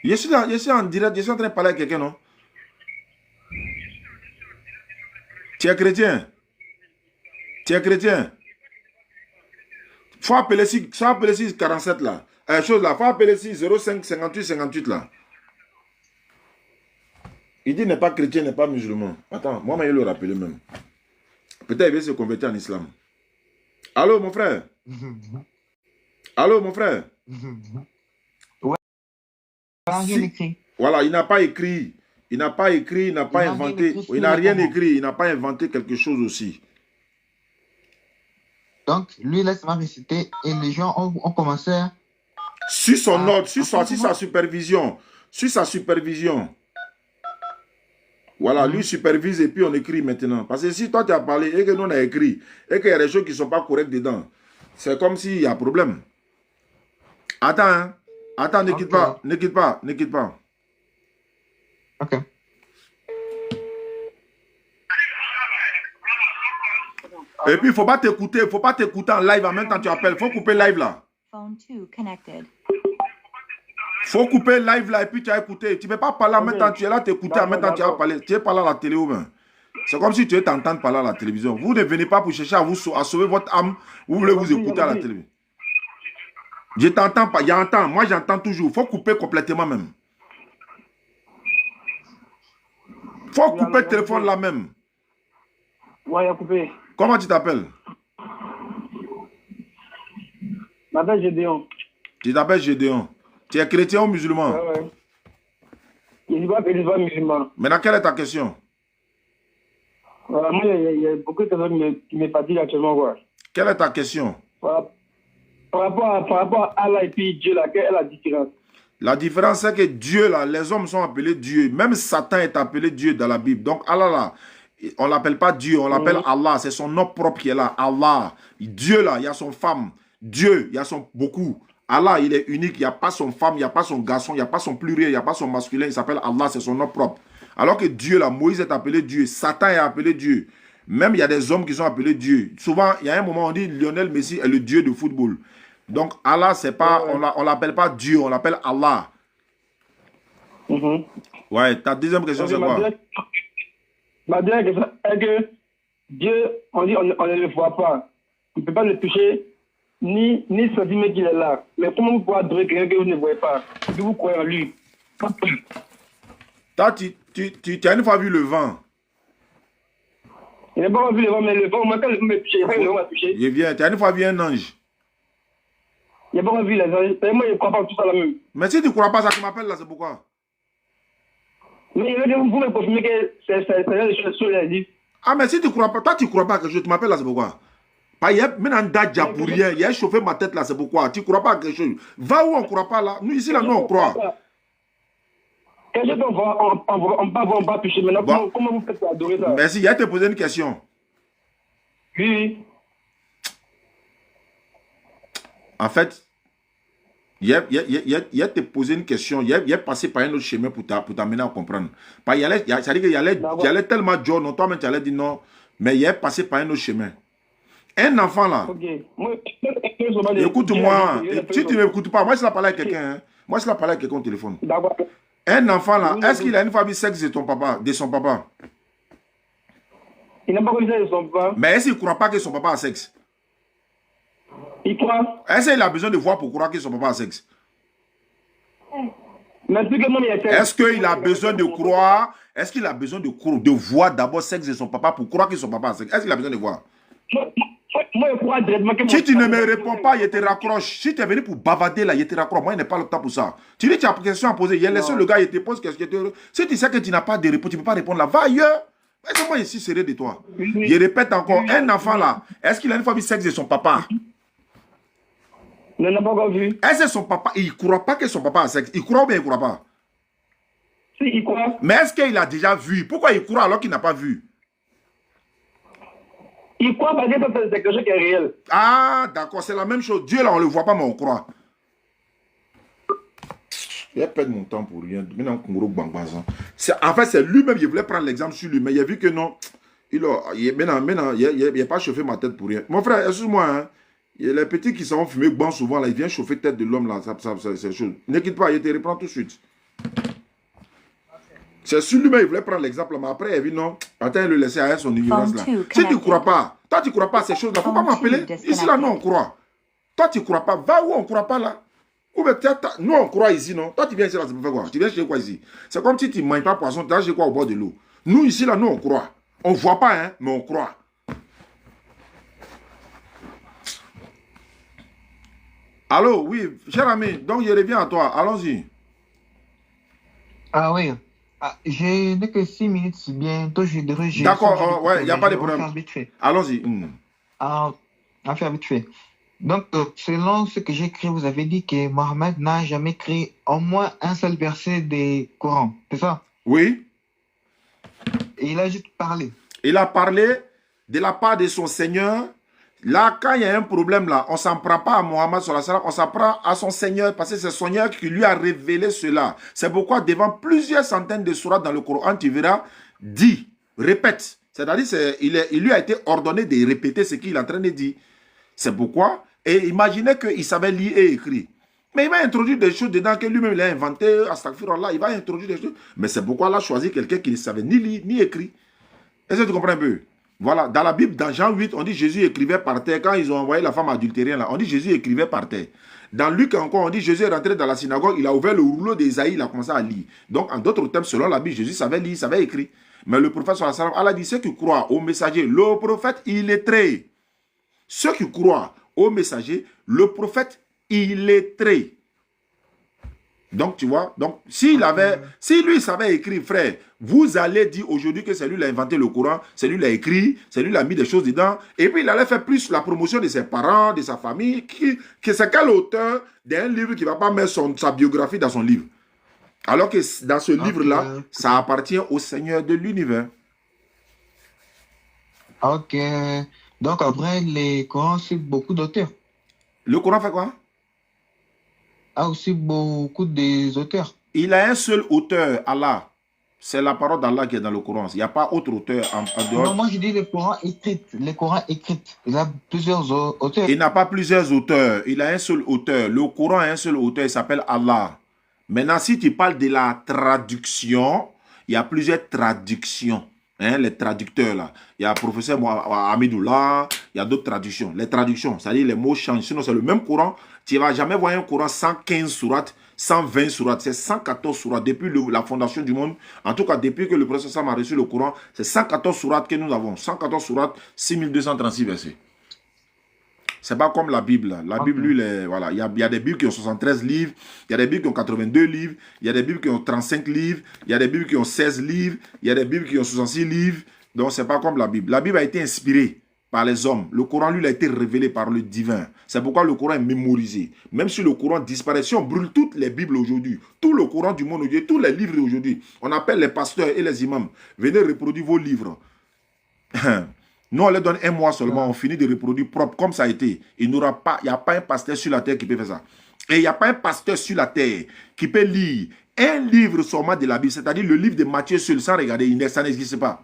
Je suis en direct, je suis en train de parler avec quelqu'un, non? Tu es chrétien? Tu es chrétien? Faut appeler 6 47 là. Chose là, faut appeler 6 05 58 58 là. Il dit n'est pas chrétien, n'est pas musulman. Attends, moi, je vais le rappeler même. Peut-être il va se convertir en islam. Allô, mon frère? Allô, mon frère? Ouais, il n'a rien écrit. Voilà, il n'a pas écrit. Il n'a pas écrit, il n'a pas inventé. Il n'a rien écrit, il n'a pas inventé quelque chose aussi. Donc, lui, il laisse réciter et les gens ont commencé à... Sur son ordre, sur sa supervision. Sur sa supervision. Voilà, lui supervise et puis on écrit maintenant. Parce que si toi tu as parlé et que nous on a écrit et qu'il y a des choses qui ne sont pas correctes dedans, c'est comme s'il y a problème. Attends, hein. Attends, ne quitte pas, ne quitte pas, ne quitte pas. Ok. Et puis il ne faut pas t'écouter en live en même temps que tu appelles. Il faut couper live là. Phone 2 connected. Faut couper live là et puis tu as écouté. Tu ne peux pas parler en même temps, tu es là, t'écouter en même temps, tu as parlé. Tu es parlé à la télé ou bien. C'est comme si tu es t'entendre parler à la télévision. Vous ne venez pas pour chercher à sauver votre âme. Vous voulez vous écouter à la télévision. Je t'entends pas, j'entends. Moi j'entends toujours. Il faut couper complètement même. Il faut couper le téléphone là même. Ouais, il a coupé. Comment tu t'appelles? Je m'appelle Gédéon. Tu t'appelles Gédéon. Tu es chrétien ou musulman? Ouais. Je ne suis pas musulman. Maintenant, quelle est ta question? Moi, il y a beaucoup de personnes qui me fatiguent actuellement. Quoi. Quelle est ta question? Par rapport à Allah et puis Dieu, là, quelle est la différence? La différence, c'est que Dieu, là, les hommes sont appelés Dieu. Même Satan est appelé Dieu dans la Bible. Donc, Allah, là, on ne l'appelle pas Dieu, on l'appelle Allah. C'est son nom propre qui est là. Allah. Dieu, là, il y a son femme. Dieu, il y a son beaucoup. Allah, il est unique. Il n'y a pas son femme, il n'y a pas son garçon, il n'y a pas son pluriel, il n'y a pas son masculin. Il s'appelle Allah, c'est son nom propre. Alors que Dieu, là, Moïse est appelé Dieu. Satan est appelé Dieu. Même il y a des hommes qui sont appelés Dieu. Souvent, il y a un moment, on dit Lionel Messi est le Dieu du football. Donc, Allah, c'est pas, on ne l'appelle pas Dieu, on l'appelle Allah. Ouais, ta deuxième question, c'est quoi? Ma deuxième question est que Dieu, on dit, on ne le voit pas. On ne peut pas le toucher, ni sentir qu'il est là. Mais comment vous pouvez adorer quelqu'un que vous ne voyez pas, que vous croyez en lui? Toi, tu as une fois vu le vent. Il n'a pas vu le vent, mais le vent, moi, quand le vent me touche, le vent m'a touché. Je viens, tu as une fois vu un ange. Il n'a pas vu les anges. Moi, je ne crois pas tout ça là même. Mais si tu ne crois pas ça, tu m'appelles là, c'est pourquoi? Mais vous me confirmez que c'est les choses sur les livres. Ah, mais si tu ne crois pas, toi, tu ne crois pas que tu m'appelles là, c'est pourquoi? Pas hier, maintenant, Dadja pour rien. Il a chauffé ma tête là, c'est pourquoi? Tu ne crois pas à quelque chose. Va où on ne croit pas là. Nous, ici, là, nous, on croit. Quand je on va toucher. Maintenant, bon. comment vous faites pour adorer ça? Merci, il a te posé une question. Oui. En fait, il a te posé une question. Il a passé par un autre chemin pour t'amener à comprendre. C'est-à-dire qu'il allait tellement dire non, toi-même tu allais dire non, mais il a passé par un autre chemin. Un enfant là. Okay. Écoute-moi. Si tu ne m'écoutes pas, moi je l'ai parlé avec quelqu'un. Hein. Moi je l'ai parlé avec quelqu'un au téléphone. Un enfant là, est-ce qu'il a une fois vu sexe de son papa? Il n'a pas connu ça de son papa. Mais est-ce qu'il ne croit pas que son papa a sexe? Il croit. Est-ce qu'il a besoin de voir pour croire que son papa a sexe? Mais plus que moi, il y a sexe. Est-ce qu'il a besoin de croire? Est-ce qu'il a besoin de voir d'abord sexe de son papa pour croire que son papa a sexe? Est-ce qu'il a besoin de voir? Moi, je crois directement que Si tu ne me réponds pas, je te raccroche. Si tu es venu pour bavader là, je te raccroche. Moi, je n'ai pas le temps pour ça. Tu dis que tu as une question à poser. Il y a laissé le gars, il te pose question. Si tu sais que tu n'as pas de réponse, tu ne peux pas répondre là, va ailleurs. Laisse-moi ici serré de toi. Je répète encore, un enfant là, est-ce qu'il a une fois vu sexe de son papa? Il n'a pas encore vu. Est-ce que son papa, il ne croit pas que son papa a sexe? Il croit ou bien il ne croit pas? Si, il croit. Mais est-ce qu'il a déjà vu? Pourquoi il croit alors qu'il n'a pas vu? Il croit parce que c'est quelque chose qui est réel. Ah, d'accord, c'est la même chose. Dieu là, on ne le voit pas, mais on croit. Je vais perdre mon temps pour rien. En fait, c'est lui-même, il voulait prendre l'exemple sur lui, mais il a vu que non. Maintenant, il n'a pas chauffé ma tête pour rien. Mon frère, excuse-moi, hein, les petits qui sont fumés bon souvent, là, ils viennent chauffer tête de l'homme, là, c'est chose. Ne quitte pas, il te reprend tout de suite. C'est sur lui-même, il voulait prendre l'exemple, mais après, il a vu non, attends, il le laisser à son ignorance là. Si tu ne crois pas, toi tu ne crois pas à ces choses-là, il ne faut pas m'appeler. Ici là, nous on croit. Toi tu ne crois pas, va où on ne croit pas là. Ou bien, nous on croit ici, non. Toi tu viens ici là, c'est pour faire quoi? Tu viens chez quoi ici? C'est comme si tu ne manges pas poisson, tu vas chez quoi au bord de l'eau. Nous ici là, nous on croit. On ne voit pas, hein, mais on croit. Allô, oui, cher ami, donc je reviens à toi, allons-y. Ah oui. Ah, je n'ai que 6 minutes, bientôt je devrais... D'accord, ouais, il n'y a pas de problème. Allons-y. Ah, on va faire vite fait. Donc, selon ce que j'ai écrit, vous avez dit que Mohammed n'a jamais écrit au moins un seul verset des Corans, c'est ça? Oui. Et il a juste parlé. Il a parlé de la part de son Seigneur. Là, quand il y a un problème, là, on ne s'en prend pas à Mohammed, on s'en prend à son Seigneur, parce que c'est son Seigneur qui lui a révélé cela. C'est pourquoi, devant plusieurs centaines de sourates dans le Coran, tu verras, dit, répète. C'est-à-dire, il lui a été ordonné de répéter ce qu'il est en train de dire. C'est pourquoi, et imaginez qu'il savait lire et écrire. Mais il va introduire des choses dedans que lui-même il a inventé, astaghfirullah, il va introduire des choses. Mais c'est pourquoi il a choisi quelqu'un qui ne savait ni lire ni écrire. Est-ce que tu comprends un peu? Voilà, dans la Bible, dans Jean 8, on dit Jésus écrivait par terre. Quand ils ont envoyé la femme adultérienne, là, on dit Jésus écrivait par terre. Dans Luc encore, on dit Jésus est rentré dans la synagogue, il a ouvert le rouleau d'Ésaïe, il a commencé à lire. Donc, en d'autres termes, selon la Bible, Jésus savait lire, savait écrire. Mais le prophète, Allah dit, ceux qui croient au messager, le prophète illettré. Ceux qui croient au messager, le prophète illettré. Donc, tu vois, donc, si lui savait écrire, frère, vous allez dire aujourd'hui que c'est lui qui a inventé le Coran, c'est lui qui l'a écrit, c'est lui qui a mis des choses dedans, et puis il allait faire plus la promotion de ses parents, de sa famille, que c'est quel auteur d'un livre qui ne va pas mettre sa biographie dans son livre. Alors que dans ce livre-là, ça appartient au Seigneur de l'univers. Ok. Donc, après, les Corans, c'est beaucoup d'auteurs. Le Coran fait quoi? A aussi beaucoup des auteurs. Il a un seul auteur, Allah. C'est la parole d'Allah qui est dans le Coran. Il n'y a pas autre auteur en dehors. Non, moi je dis les Corans écrits. Les Corans écrits. Il a plusieurs auteurs. Il n'a pas plusieurs auteurs. Il a un seul auteur. Le Coran a un seul auteur. Il s'appelle Allah. Maintenant, si tu parles de la traduction, il y a plusieurs traductions. Hein, les traducteurs là. Il y a le professeur Amidoullah, il y a d'autres traductions. Les traductions, c'est-à-dire les mots changent. Sinon, c'est le même Coran. Tu ne vas jamais voir un Coran 115 sourates, 120 sourates. C'est 114 sourates depuis la fondation du monde. En tout cas, depuis que le prophète Sam a reçu le Coran, c'est 114 sourates que nous avons. 114 sourates, 6236 versets. C'est pas comme la Bible. La Bible, lui, voilà. Il y a des Bibles qui ont 73 livres, il y a des Bibles qui ont 82 livres, il y a des Bibles qui ont 35 livres, il y a des Bibles qui ont 16 livres, il y a des Bibles qui ont 66 livres. Donc, c'est pas comme la Bible. La Bible a été inspirée par les hommes. Le Coran, lui, a été révélé par le divin. C'est pourquoi le Coran est mémorisé. Même si le Coran disparaît, si on brûle toutes les Bibles aujourd'hui, tout le Coran du monde aujourd'hui, tous les livres aujourd'hui, on appelle les pasteurs et les imams. Venez reproduire vos livres. Nous, on leur donne un mois seulement, on finit de reproduire propre comme ça a été. Il n'y a pas un pasteur sur la terre qui peut faire ça. Et il n'y a pas un pasteur sur la terre qui peut lire un livre seulement de la Bible, c'est-à-dire le livre de Matthieu seul, sans regarder, ça n'existe pas.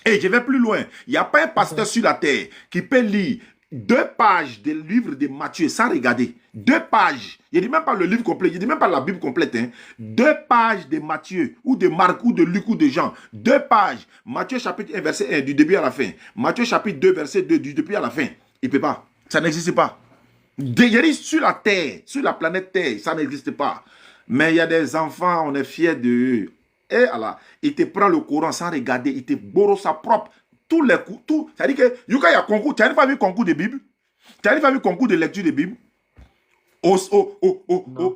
Et je vais plus loin. Il n'y a pas un pasteur sur la terre qui peut lire 2 pages du livre de Matthieu, sans regarder. 2 pages. Je ne dis même pas le livre complet, je ne dis même pas la Bible complète. Hein. 2 pages de Matthieu, ou de Marc, ou de Luc, ou de Jean. 2 pages. Matthieu chapitre 1, verset 1, du début à la fin. Matthieu chapitre 2, verset 2, du début à la fin. Il ne peut pas. Ça n'existe pas. Guérir sur la terre, sur la planète Terre, ça n'existe pas. Mais il y a des enfants, on est fiers d'eux. Et alors, il te prend le Coran sans regarder, il te borrow sa propre. Tous les coups, tout. C'est-à-dire que, Yuka, il y a concours. Tu n'as pas vu concours de Bible? Tu n'as pas vu concours de lecture de Bible? Dans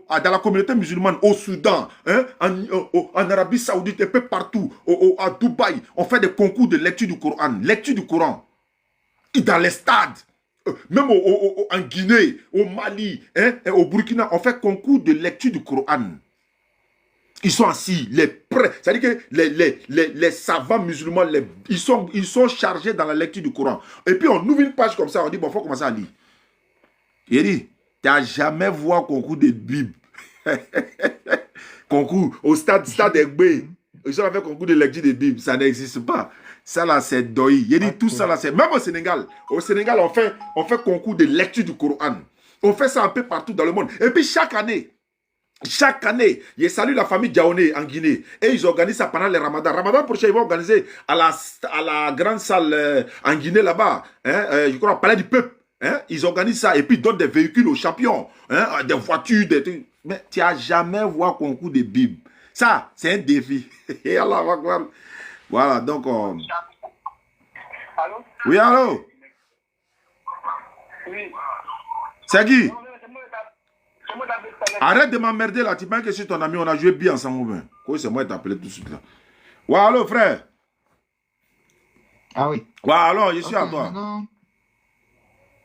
la communauté musulmane, au Soudan, hein, en Arabie Saoudite, un peu partout, à Dubaï, on fait des concours de lecture du Coran. Lecture du Coran. Et dans les stades. Même en Guinée, au Mali, hein, au Burkina, on fait concours de lecture du Coran. Ils sont assis, les prêts. C'est-à-dire que les savants musulmans, ils sont chargés dans la lecture du Coran. Et puis on ouvre une page comme ça, on dit, bon, il faut commencer à lire. Il dit, tu n'as jamais vu un concours de Bible. Concours au stade Egbe. Ils ont fait concours de lecture de Bible. Ça n'existe pas. Ça là, c'est doi. Il dit, tout ça là, c'est... Même au Sénégal. Au Sénégal, on fait concours de lecture du Coran. On fait ça un peu partout dans le monde. Et puis chaque année, je salue la famille Diaoné en Guinée. Et ils organisent ça pendant le Ramadan. Ramadan prochain, ils vont organiser à la grande salle en Guinée là-bas. Hein, je crois, au Palais du Peuple. Hein, ils organisent ça. Et puis ils donnent des véhicules aux champions. Hein, des voitures, des trucs. Mais tu n'as jamais vu un concours de Bible. Ça, c'est un défi. Et Allah va voir. Voilà, donc... Allô? Oui, allô? Oui. C'est qui? Arrête de m'emmerder là, tu penses que c'est ton ami, on a joué bien ensemble. Quoi, c'est moi qui t'ai appelé tout de suite là. Ouais, allô frère. Ah oui. Ouais, alors, je suis à toi. Maintenant,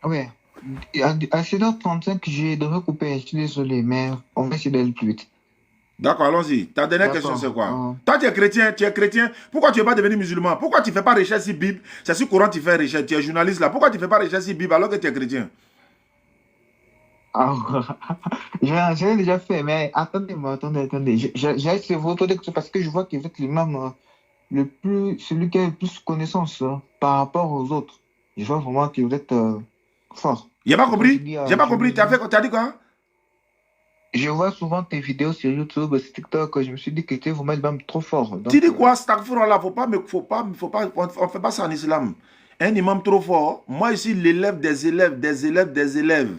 oui. À 7h35, j'ai devrais couper, je suis désolé, mais on va essayer d'aller plus vite. D'accord, allons-y. Ta dernière question, c'est quoi? Toi, tu es chrétien. Pourquoi tu n'es pas devenu musulman? Pourquoi tu ne fais pas recherche sur Bible? C'est sur Coran que tu fais recherche. Tu es journaliste là. Pourquoi tu ne fais pas recherche sur Bible alors que tu es chrétien? Ah, j'ai déjà fait, mais attendez. J'ai essayé votre texte parce que je vois que vous êtes l'imam celui qui a le plus connaissance par rapport aux autres. Je vois vraiment que vous êtes fort. J'ai pas compris. J'ai pas compris. Tu as dit quoi? Je vois souvent tes vidéos sur YouTube, sur TikTok. Je me suis dit que tu es vous-même trop fort. Donc, tu dis quoi? Stagfirullah, on fait pas ça en islam. Un imam trop fort. Moi ici, l'élève des élèves.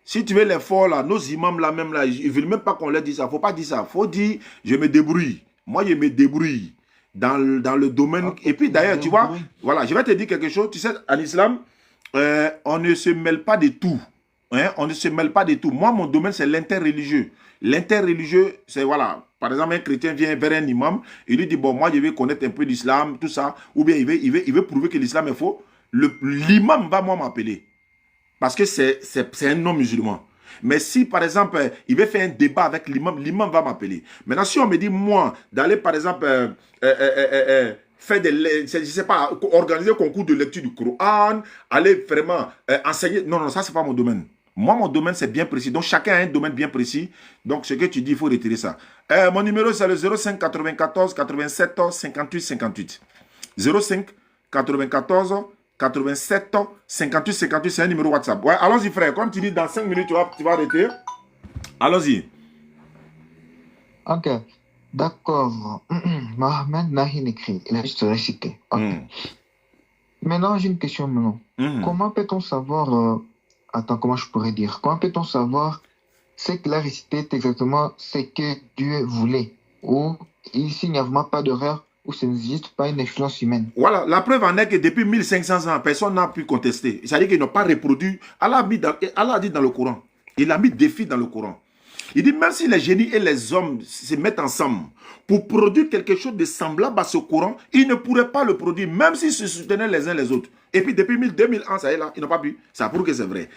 Si tu veux les forts là, nos imams là même là, ils ne veulent même pas qu'on leur dise ça. Il ne faut pas dire ça. Il faut dire, je me débrouille. Moi, je me débrouille dans le domaine. Et puis d'ailleurs, tu vois, voilà, je vais te dire quelque chose. Tu sais, en islam, on ne se mêle pas de tout. Hein? On ne se mêle pas de tout. Moi, mon domaine, c'est l'interreligieux. L'interreligieux, c'est voilà. Par exemple, un chrétien vient vers un imam, il lui dit, bon, moi, je vais connaître un peu l'islam, tout ça. Ou bien, il veut prouver que l'islam est faux. L'imam va, moi, m'appeler. Parce que c'est un non-musulman. Mais si, par exemple, il veut faire un débat avec l'imam, l'imam va m'appeler. Maintenant, si on me dit, moi, d'aller, par exemple, faire je sais pas, organiser un concours de lecture du Coran, aller vraiment enseigner. Non, ça, c'est pas mon domaine. Moi, mon domaine, c'est bien précis. Donc, chacun a un domaine bien précis. Donc, ce que tu dis, il faut retirer ça. Mon numéro, c'est le 05 94 87 58 58. 05 94 87 58 58, c'est un numéro WhatsApp. Ouais, allons-y, frère. Comme tu dis, dans 5 minutes, tu vas arrêter. Allons-y. Ok. D'accord. Mohamed Nahin écrit. Il a juste récité. Okay. Maintenant, j'ai une question maintenant. Comment peut-on savoir... Attends, comment je pourrais dire? Comment peut-on savoir ce qu'il a récité est exactement ce que Dieu voulait? Ou ici, il n'y a vraiment pas d'erreur, ou ça n'existe pas une influence humaine? Voilà, la preuve en est que depuis 1500 ans, personne n'a pu contester. C'est-à-dire qu'ils n'ont pas reproduit. Allah a dit dans le Coran. Il a mis défi dans le Coran. Il dit, même si les génies et les hommes se mettent ensemble pour produire quelque chose de semblable à ce Coran, ils ne pourraient pas le produire, même s'ils se soutenaient les uns les autres. Et puis depuis 2000 ans, ça est là, ils n'ont pas pu. Ça prouve que c'est vrai.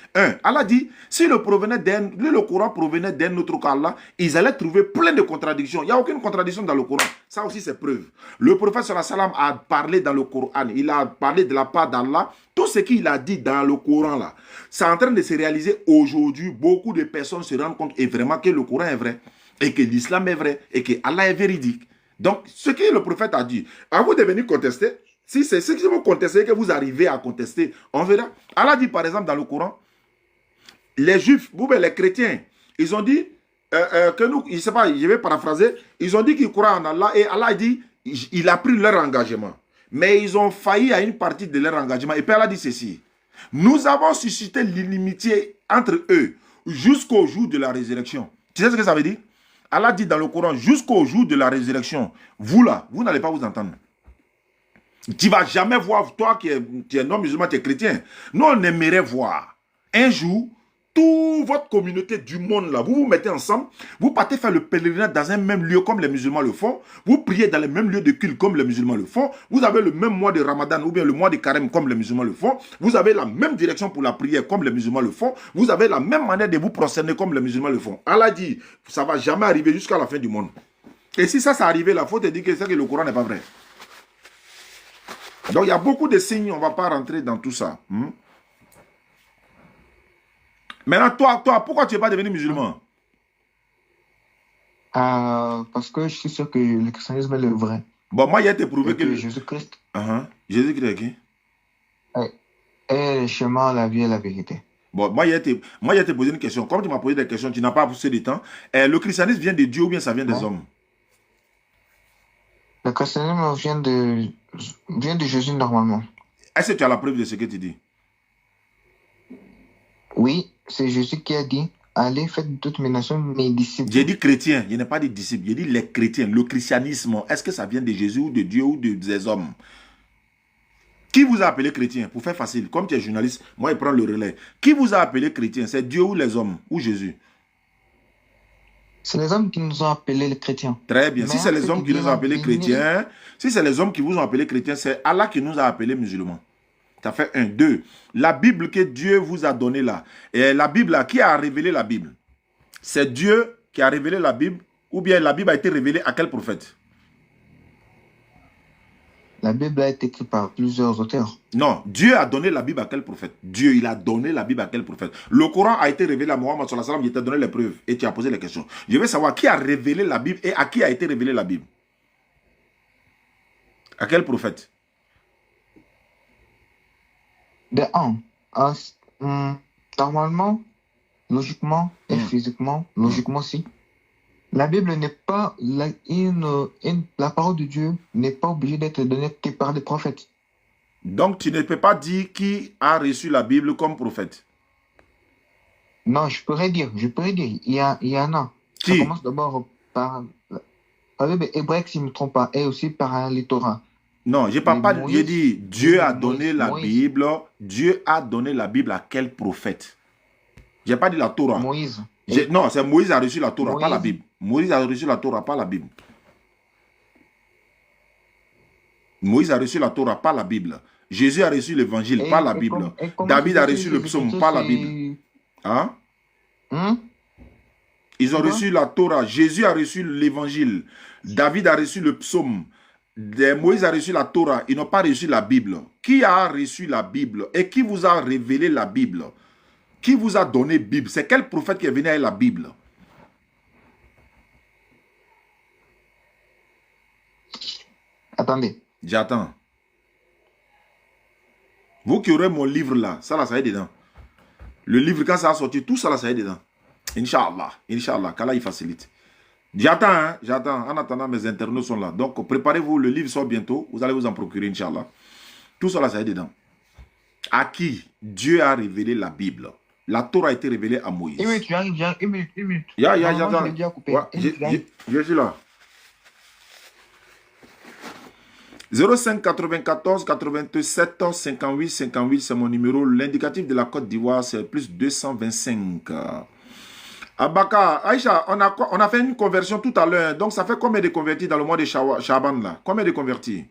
Allah dit, si le Coran provenait d'un autre qu'Allah, ils allaient trouver plein de contradictions. Il n'y a aucune contradiction dans le Coran. Ça aussi, c'est preuve. Le prophète sallallahu alayhi wa sallam a parlé dans le Coran. Il a parlé de la part d'Allah. Tout ce qu'il a dit dans le Coran, là, c'est en train de se réaliser aujourd'hui. Beaucoup de personnes se rendent compte et vraiment que le Coran est vrai, et que l'islam est vrai, et que Allah est véridique. Donc, ce que le prophète a dit, à vous de venir contester, Si c'est ce que vous contestez que vous arrivez à contester, on verra. Allah dit par exemple dans le Coran, les Juifs, les chrétiens, ils ont dit que nous, je ne sais pas, je vais paraphraser, ils ont dit qu'ils croient en Allah et Allah dit, il a pris leur engagement. Mais ils ont failli à une partie de leur engagement. Et puis Allah dit ceci, nous avons suscité l'inimitié entre eux jusqu'au jour de la résurrection. Tu sais ce que ça veut dire? Allah dit dans le Coran, jusqu'au jour de la résurrection, vous là, vous n'allez pas vous entendre. Tu ne vas jamais voir, toi qui es non-musulman, tu es chrétien. Nous, on aimerait voir un jour, toute votre communauté du monde là, vous vous mettez ensemble, vous partez faire le pèlerinage dans un même lieu comme les musulmans le font, vous priez dans les mêmes lieux de culte comme les musulmans le font, vous avez le même mois de Ramadan ou bien le mois de Carême comme les musulmans le font, vous avez la même direction pour la prière comme les musulmans le font, vous avez la même manière de vous prosterner comme les musulmans le font. Allah dit, ça ne va jamais arriver jusqu'à la fin du monde. Et si ça arrivé là, il faut te dire que c'est que le Coran n'est pas vrai. Donc il y a beaucoup de signes, on ne va pas rentrer dans tout ça. Maintenant, toi, pourquoi tu n'es pas devenu musulman? Parce que je suis sûr que le christianisme est le vrai. Bon, moi, il a été prouvé que Jésus-Christ Jésus-Christ est qui? est le chemin, la vie et la vérité. Bon, moi, il a été posé une question. Comme tu m'as posé des questions, tu n'as pas poussé de temps. Le christianisme vient de Dieu ou bien ça vient des hommes? Le christianisme vient de Jésus normalement. Est-ce que tu as la preuve de ce que tu dis? Oui, c'est Jésus qui a dit, allez, faites de toutes mes nations mes disciples. J'ai dit chrétien, je n'ai pas dit disciples, j'ai dit les chrétiens. Le christianisme, est-ce que ça vient de Jésus ou de Dieu ou des hommes? Qui vous a appelé chrétien? Pour faire facile, comme tu es journaliste, moi je prends le relais. Qui vous a appelé chrétien? C'est Dieu ou les hommes? Ou Jésus? C'est les hommes qui nous ont appelés les chrétiens. Très bien. Mais si c'est les hommes qui nous ont appelés chrétiens, c'est Allah qui nous a appelés musulmans. Ça fait 1, 2. La Bible que Dieu vous a donnée là. Et la Bible là, qui a révélé la Bible? C'est Dieu qui a révélé la Bible ou bien la Bible a été révélée à quel prophète? La Bible a été écrite par plusieurs auteurs. Non, Dieu a donné la Bible à quel prophète? Dieu, il a donné la Bible à quel prophète? Le Coran a été révélé à Mohammed sallallahu alayhi wa sallam, il t'a donné les preuves et tu as posé les questions. Je veux savoir qui a révélé la Bible et à qui a été révélée la Bible? À quel prophète? De un, normalement, logiquement et physiquement, logiquement aussi, la Bible n'est pas, la parole de Dieu n'est pas obligée d'être donnée que par des prophètes. Donc tu ne peux pas dire qui a reçu la Bible comme prophète? Non, je pourrais dire, il y en a. Qui? Ça commence d'abord par la Bible hébraïque, si je ne me trompe pas, et aussi par les Torah. Non, je parle pas. J'ai dit Dieu a donné la Moïse. Bible. Dieu a donné la Bible à quel prophète? Je n'ai pas dit la Torah. Moïse. Non, c'est Moïse a reçu la Torah, Moïse. pas la Bible. Moïse a reçu la Torah, pas la Bible. Moïse a reçu la Torah, pas la Bible. Jésus a reçu l'évangile, pas la Bible. David a reçu le psaume, pas la Bible. Hein? Ils ont reçu la Torah. Jésus a reçu l'évangile. David a reçu le psaume. Moïse a reçu la Torah. Ils n'ont pas reçu la Bible. Qui a reçu la Bible? Et qui vous a révélé la Bible? Qui vous a donné la Bible? C'est quel prophète qui est venu avec la Bible? Attendez. J'attends. Vous qui aurez mon livre là, ça là, ça est dedans. Le livre, quand ça a sorti, tout ça là, ça est dedans. Inch'Allah. Inch'Allah. Qu'Allah il facilite. J'attends, hein, j'attends. En attendant, mes internautes sont là. Donc, préparez-vous, le livre sort bientôt. Vous allez vous en procurer, Inch'Allah. Tout ça là, ça est dedans. À qui Dieu a révélé la Bible? La Torah a été révélée à Moïse. Une minute, j'arrive, une minute. J'attends. Ouais, je suis là. 05 94 87 58 58, c'est mon numéro. L'indicatif de la Côte d'Ivoire, c'est plus 225. Abaka, Aïcha, on a fait une conversion tout à l'heure. Donc, ça fait combien de convertis dans le mois de Shaban là? Combien de convertis?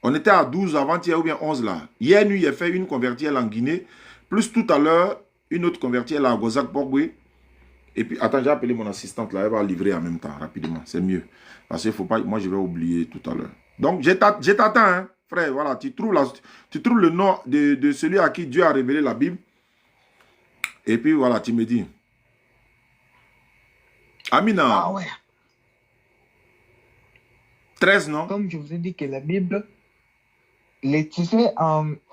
On était à 12 avant-hier ou bien 11 là. Hier nuit, il a fait une convertie elle en Guinée. Plus tout à l'heure, une autre convertie elle à Gozak-Borgwe. Et puis, attends, j'ai appelé mon assistante là. Elle va livrer en même temps, rapidement. C'est mieux. Parce qu'il ne faut pas... Moi, je vais oublier tout à l'heure. Donc, je t'attends, hein, frère. Voilà, tu trouves le nom de celui à qui Dieu a révélé la Bible. Et puis, voilà, tu me dis. Amina. Ah ouais. 13, non? Comme je vous ai dit que la Bible tu sais,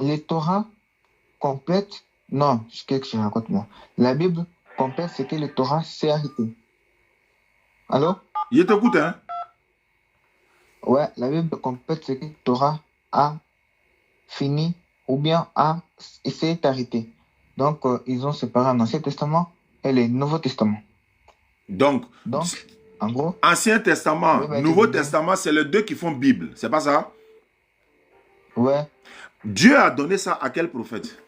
les Torahs complètes, non, qu'est-ce que je raconte moi? La Bible complète, c'est que le Torah s'est arrêté. Allô? Je t'écoute, hein? Ouais, la Bible complète, c'est que le Torah a fini ou bien s'est arrêté. Donc, ils ont séparé l'Ancien Testament et le Nouveau Testament. Donc, en gros, Ancien Testament, ouais, Nouveau Testament, c'est les deux qui font Bible. C'est pas ça? ouais. Dieu a donné ça à quel prophète?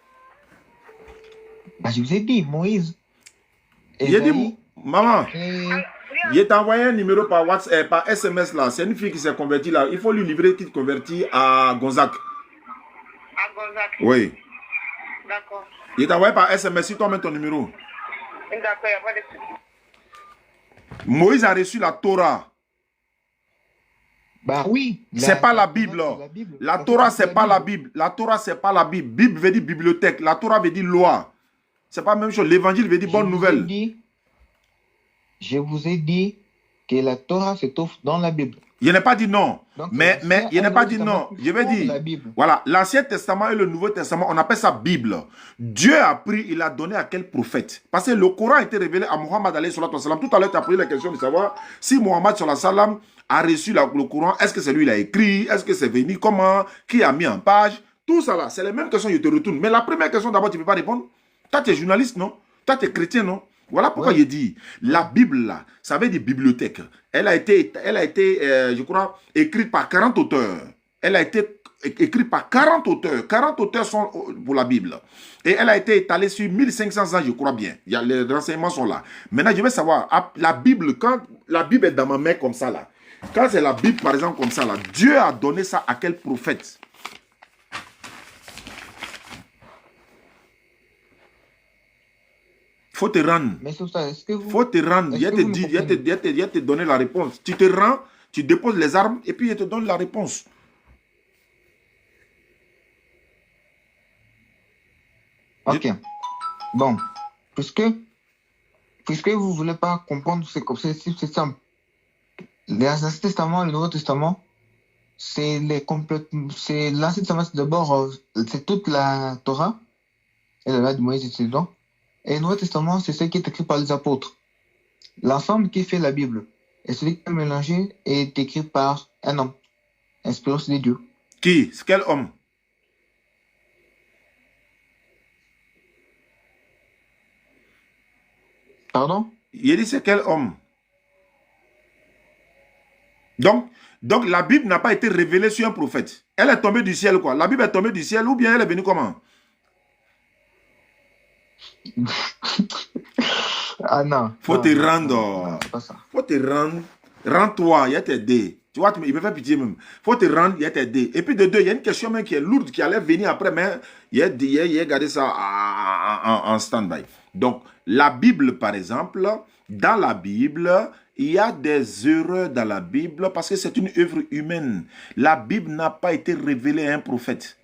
Bah, je vous ai dit, Moïse. Il a dit, Ésaïe, maman, et... il t'a envoyé un numéro par WhatsApp, par SMS là. C'est une fille qui s'est convertie là. Il faut lui livrer qui te convertit à Gonzac. À Gonzac. Oui. D'accord. Il t'a envoyé par SMS. Si toi mets ton numéro. D'accord, il n'y a pas de souci. Moïse a reçu la Torah. Bah oui. C'est pas la Bible. La Torah, c'est pas la Bible. La Torah, c'est pas la Bible. Bible veut dire bibliothèque. La Torah veut dire loi. C'est pas la même chose. L'évangile veut dire bonne nouvelle. Je vous ai dit que la Torah se trouve dans la Bible. Je n'ai pas dit non. Donc, mais je n'ai pas dit non. Je vais la dire, Bible. voilà, l'Ancien Testament et le Nouveau Testament, on appelle ça Bible. Dieu a pris, il a donné à quel prophète? Parce que le Coran a été révélé à Muhammad alayhi salatu wa salam. Tout à l'heure, tu as posé la question de savoir si Muhammad sallallahu alayhi wa sallam a reçu le Coran. Est-ce que c'est lui qui l'a écrit? Est-ce que c'est venu? Comment? Qui a mis en page? Tout ça là, c'est les mêmes questions, je te retourne. Mais la première question d'abord, tu ne peux pas répondre. Toi, tu es journaliste, non? Toi, tu es chrétien, non? Voilà pourquoi je dis, la Bible, là, ça veut dire bibliothèque. Elle a été je crois, écrite par 40 auteurs. Elle a été écrite par 40 auteurs. 40 auteurs sont pour la Bible. Et elle a été étalée sur 1500 ans, je crois bien. Les renseignements sont là. Maintenant, je veux savoir, la Bible, quand la Bible est dans ma main comme ça, là, quand c'est la Bible, par exemple, comme ça, là, Dieu a donné ça à quel prophète? Faut te rendre. Mais c'est ça, est-ce que vous... Faut te rendre. Il te donner la réponse. Tu te rends, tu déposes les armes et puis il te donne la réponse. Ok. Bon. Puisque vous ne voulez pas comprendre, c'est comme ça, c'est simple. L'Ancien Testament et le Nouveau Testament, c'est l'Ancien Testament, c'est d'abord, c'est toute la Torah et la loi de Moïse et ses dons. Et le Nouveau Testament, c'est ce qui est écrit par les apôtres. L'ensemble qui fait la Bible. Et celui qui est mélangé est écrit par un homme, inspiré de Dieu. Qui? Quel homme? Pardon? Il dit c'est quel homme? Donc la Bible n'a pas été révélée sur un prophète. Elle est tombée du ciel, quoi. La Bible est tombée du ciel ou bien elle est venue comment? Ah non. Faut te rendre. Non, c'est pas ça. Faut te rendre. Rends-toi, il y a t'aider. Tu vois, il me fait pitié même. Faut te rendre, il y a t'aider. Et puis de deux, il y a une question même qui est lourde, qui allait venir après, mais il a gardé ça en stand-by. Donc, la Bible, par exemple, dans la Bible, il y a des erreurs dans la Bible parce que c'est une œuvre humaine. La Bible n'a pas été révélée à un prophète.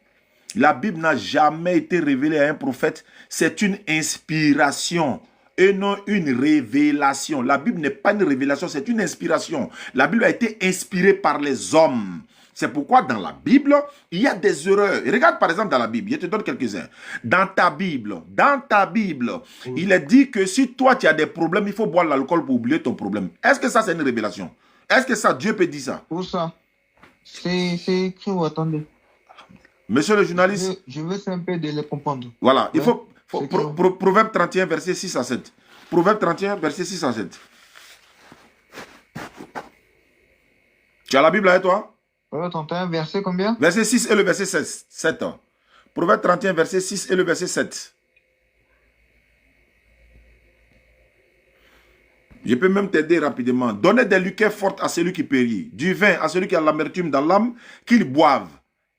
La Bible n'a jamais été révélée à un prophète. C'est une inspiration et non une révélation. La Bible n'est pas une révélation, c'est une inspiration. La Bible a été inspirée par les hommes. C'est pourquoi dans la Bible, il y a des erreurs. Et regarde par exemple dans la Bible, je te donne quelques-uns. Dans ta Bible, il est dit que si toi tu as des problèmes, il faut boire l'alcool pour oublier ton problème. Est-ce que ça c'est une révélation? Est-ce que ça, Dieu peut dire ça? Où ça? C'est écrit où? Attendez. Monsieur le journaliste. Je veux un peu de les comprendre. Voilà, il Ouais, faut Proverbe 31, verset 6 à 7. Proverbe 31, verset 6 à 7. Tu as la Bible avec toi? Proverbe 31, verset combien? Verset 6 et le verset 7. Proverbe 31, verset 6 et le verset 7. Je peux même t'aider rapidement. Donnez des liqueurs fortes à celui qui périt, du vin à celui qui a l'amertume dans l'âme, qu'il boive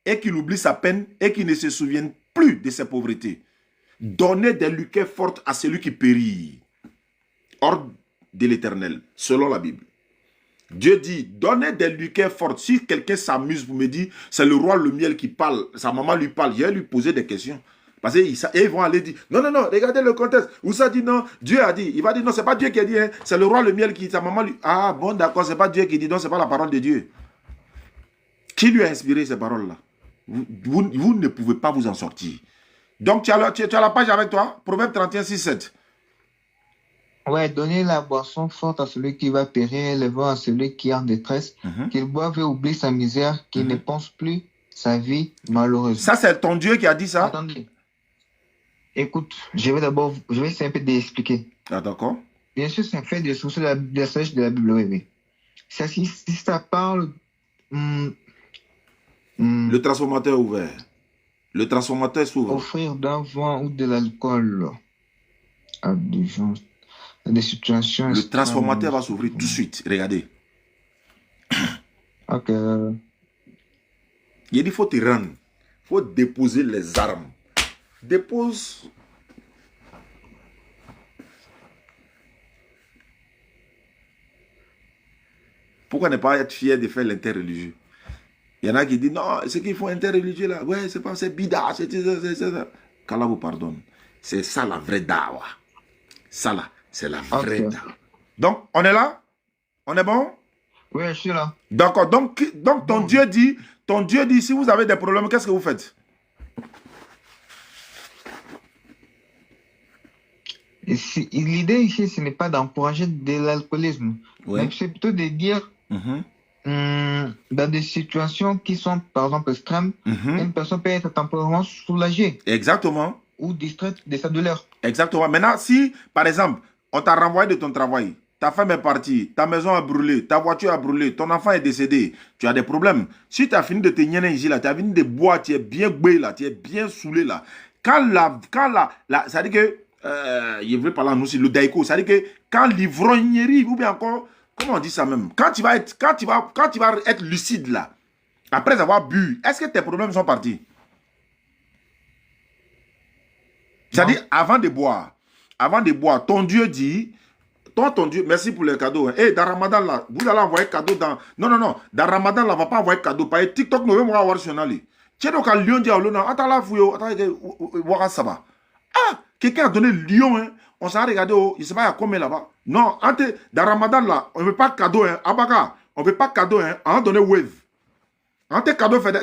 et qu'il oublie sa peine et qu'il ne se souvienne plus de ses pauvretés. Donnez des liqueurs fortes à celui qui périt. Ordre de l'Éternel, selon la Bible. Dieu dit, donnez des liqueurs fortes. Si quelqu'un s'amuse pour me dire, c'est le roi le miel qui parle, sa maman lui parle, je vais lui poser des questions. Parce qu'ils vont aller dire, non, regardez le contexte. Où ça dit non, Dieu a dit. Il va dire, non, c'est pas Dieu qui a dit, hein, c'est le roi le miel qui, sa maman lui... Ah bon, d'accord, c'est pas Dieu qui dit, non, c'est pas la parole de Dieu. Qui lui a inspiré ces paroles-là? Vous ne pouvez pas vous en sortir. Donc, tu as la page avec toi? Proverbe 31, 6, 7. Ouais, donner la boisson forte à celui qui va périr, le vent à celui qui est en détresse, qu'il boive et oublie sa misère, qu'il ne pense plus sa vie malheureuse. Ça, c'est ton Dieu qui a dit ça? Attendez. Écoute, je vais essayer un peu d'expliquer. Ah, d'accord. Bien sûr, c'est un fait de source de la sagesse de la Bible, oui. Si ça parle... Le transformateur est ouvert. Le transformateur s'ouvre. Offrir d'un vin ou de l'alcool à des gens, à des situations... Le transformateur va s'ouvrir tout de suite. Regardez. Ok. Il dit, il faut te rendre. Il faut déposer les armes. Dépose. Pourquoi ne pas être fier de faire l'interreligieux? Il y en a qui disent, non, ce qu'il faut interreligieux là, ouais, c'est pas, c'est bida, c'est ça. Qu'Allah vous pardonne. C'est ça la vraie dawa. Ça là, c'est la vraie dawa. Donc, on est là? On est bon? Oui, je suis là. D'accord. Donc ton Dieu dit, si vous avez des problèmes, qu'est-ce que vous faites? L'idée ici, ce n'est pas d'encourager de l'alcoolisme, mais c'est plutôt de dire, dans des situations qui sont, par exemple, extrêmes, une personne peut être temporairement soulagée. Exactement. Ou distraite de sa douleur. Exactement. Maintenant, si, par exemple, on t'a renvoyé de ton travail, ta femme est partie, ta maison a brûlé, ta voiture a brûlé, ton enfant est décédé, tu as des problèmes. Si tu as fini de te nier ici, là, tu as fini de boire, tu es bien gbé, là, tu es bien saoulé, là. Ça dit que, je vais parler en aussi, le daïko, ça dit que quand l'ivrognerie, ou bien encore, comment on dit ça même, quand tu vas être lucide, là, après avoir bu, est-ce que tes problèmes sont partis? C'est-à-dire, avant de boire, ton Dieu dit, ton Dieu, merci pour les cadeaux. Et dans Ramadan, là, vous allez envoyer cadeau dans... Non, dans Ramadan, là, on ne va pas envoyer cadeau. Par TikTok, nous allons avoir sur Nali. Tu sais, donc, à Lyon, attends là, attends, ça va. Ah, quelqu'un a donné Lyon, hein. On s'en a regardé, je ne sais pas, il y a combien là-bas. Non, dans Ramadan, là, on ne veut pas cadeau, hein. Abaka, on ne veut pas cadeau, hein. On a donné wave. En te cadeau fait, si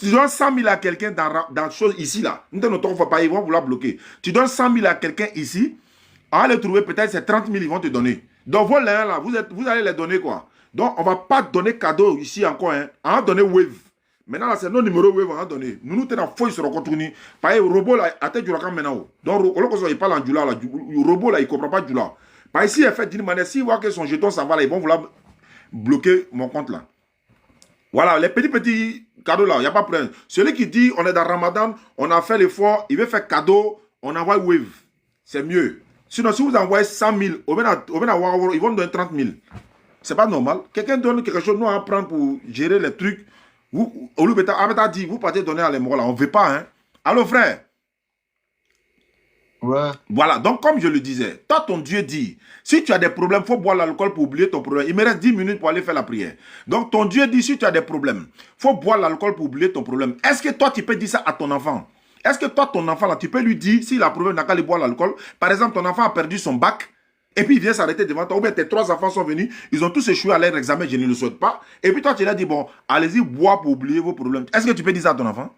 tu donnes 100 000 à quelqu'un dans chose ici là, ils vont vouloir bloquer. Tu donnes 100 000 à quelqu'un ici, on va le trouver peut-être c'est 30 000 ils vont te donner. Donc vos liens là, vous allez les donner quoi. Donc on va pas donner cadeau ici encore, hein. On va donner wave. Maintenant là c'est nos numéros wave on va donner. Nous t'es dans fouille sur le contenu. Par exemple robot là, à tête du racan maintenant. Donc il parle en djoula là, le robot là il comprend pas djoula. Par ici, il fait d'une manière, s'ils voient que son jeton, ça va là, ils vont vouloir bloquer mon compte là. Voilà, les petits cadeaux là, il n'y a pas de problème. Celui qui dit, on est dans Ramadan, on a fait l'effort, il veut faire cadeau, on envoie wave. C'est mieux. Sinon, si vous envoyez 100 000, ils vont donner 30 000. C'est pas normal. Quelqu'un donne quelque chose, nous, à prendre pour gérer les trucs. Vous, au lieu de dire, vous partez donner à l'émor là, on ne veut pas, hein. Allô, frère? Ouais. Voilà, donc comme je le disais, toi ton Dieu dit, si tu as des problèmes, il faut boire l'alcool pour oublier ton problème. Il me reste 10 minutes pour aller faire la prière. Donc ton Dieu dit, si tu as des problèmes, il faut boire l'alcool pour oublier ton problème. Est-ce que toi tu peux dire ça à ton enfant? Est-ce que toi ton enfant là, tu peux lui dire, s'il a un problème, n'a qu'à aller boire l'alcool? Par exemple, ton enfant a perdu son bac, et puis il vient s'arrêter devant toi, ou bien tes 3 enfants sont venus, ils ont tous échoué à leur examen, je ne le souhaite pas. Et puis toi tu lui as dit, bon, allez-y, boire pour oublier vos problèmes. Est-ce que tu peux dire ça à ton enfant?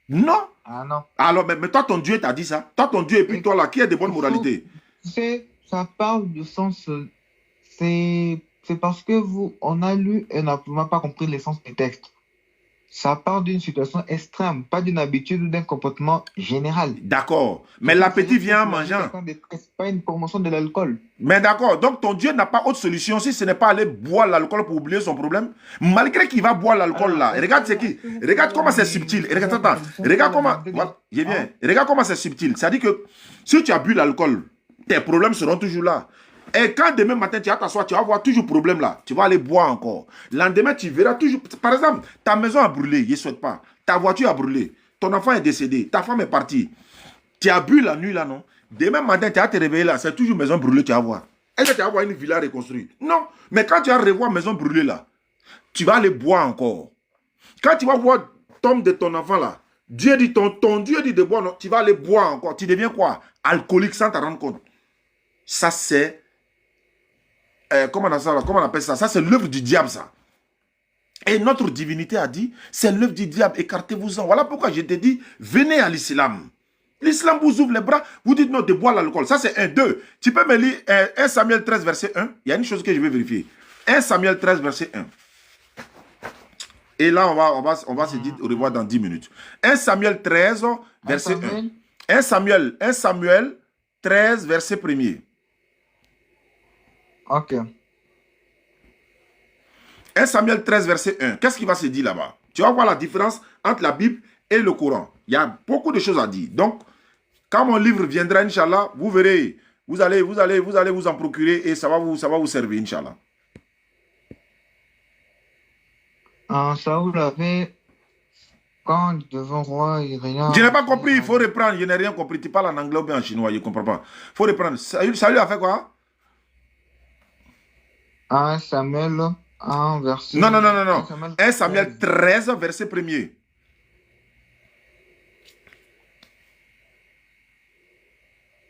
Non. Ah non. Alors, mais toi, ton Dieu t'a dit ça. Toi, ton Dieu, et puis toi, là, qui est de bonne moralité. Ça parle du sens. C'est parce que on a lu et on n'a pas compris l'essence du texte. Ça parle d'une situation extrême, pas d'une habitude ou d'un comportement général. D'accord. Mais l'appétit vient en mangeant. C'est pas une promotion de l'alcool. Mais d'accord. Donc, ton Dieu n'a pas autre solution si ce n'est pas aller boire l'alcool pour oublier son problème. Malgré qu'il va boire l'alcool là. Regarde c'est qui. Regarde comment c'est subtil. Regarde comment. Voilà, regarde comment c'est subtil. C'est-à-dire que si tu as bu l'alcool, tes problèmes seront toujours là. Et quand demain matin, tu vas t'asseoir, tu vas avoir toujours problème là. Tu vas aller boire encore. Lendemain, tu verras toujours. Par exemple, ta maison a brûlé, je ne souhaite pas. Ta voiture a brûlé. Ton enfant est décédé. Ta femme est partie. Tu as bu la nuit là, non? Demain matin, tu vas te réveiller là. C'est toujours maison brûlée, tu vas voir. Est-ce que tu vas voir une villa reconstruite? Non. Mais quand tu vas revoir maison brûlée là, tu vas aller boire encore. Quand tu vas voir tombe de ton enfant là, Dieu dit, ton Dieu dit de boire, non, tu vas aller boire encore. Tu deviens quoi? Alcoolique sans t'en rendre compte. Ça, c'est... comment on appelle ça? Ça, c'est l'œuvre du diable, ça. Et notre divinité a dit, c'est l'œuvre du diable, écartez-vous-en. Voilà pourquoi je te dis, venez à l'islam. L'islam vous ouvre les bras, vous dites non, de boire l'alcool. Ça c'est 1. 2. Tu peux me lire 1 Samuel 13, verset 1. Il y a une chose que je vais vérifier. 1 Samuel 13, verset 1. Et là, on va se dire au revoir dans 10 minutes. 1 Samuel 13, verset 1. 1 Samuel 13, verset 1er. Ok. 1 Samuel 13, verset 1. Qu'est-ce qui va se dire là-bas? Tu vas voir la différence entre la Bible et le Coran. Il y a beaucoup de choses à dire. Donc, quand mon livre viendra, Inch'Allah, vous verrez, vous allez vous en procurer et ça va vous servir, Inch'Allah. Saoul avait, quand devant roi Irina... Je n'ai pas compris, il faut reprendre. Je n'ai rien compris. Tu parles en anglais ou bien en chinois, je ne comprends pas. Il faut reprendre. Saül a fait quoi? 1 Samuel 1, verset... Non. 1 13. Samuel 13, verset 1er.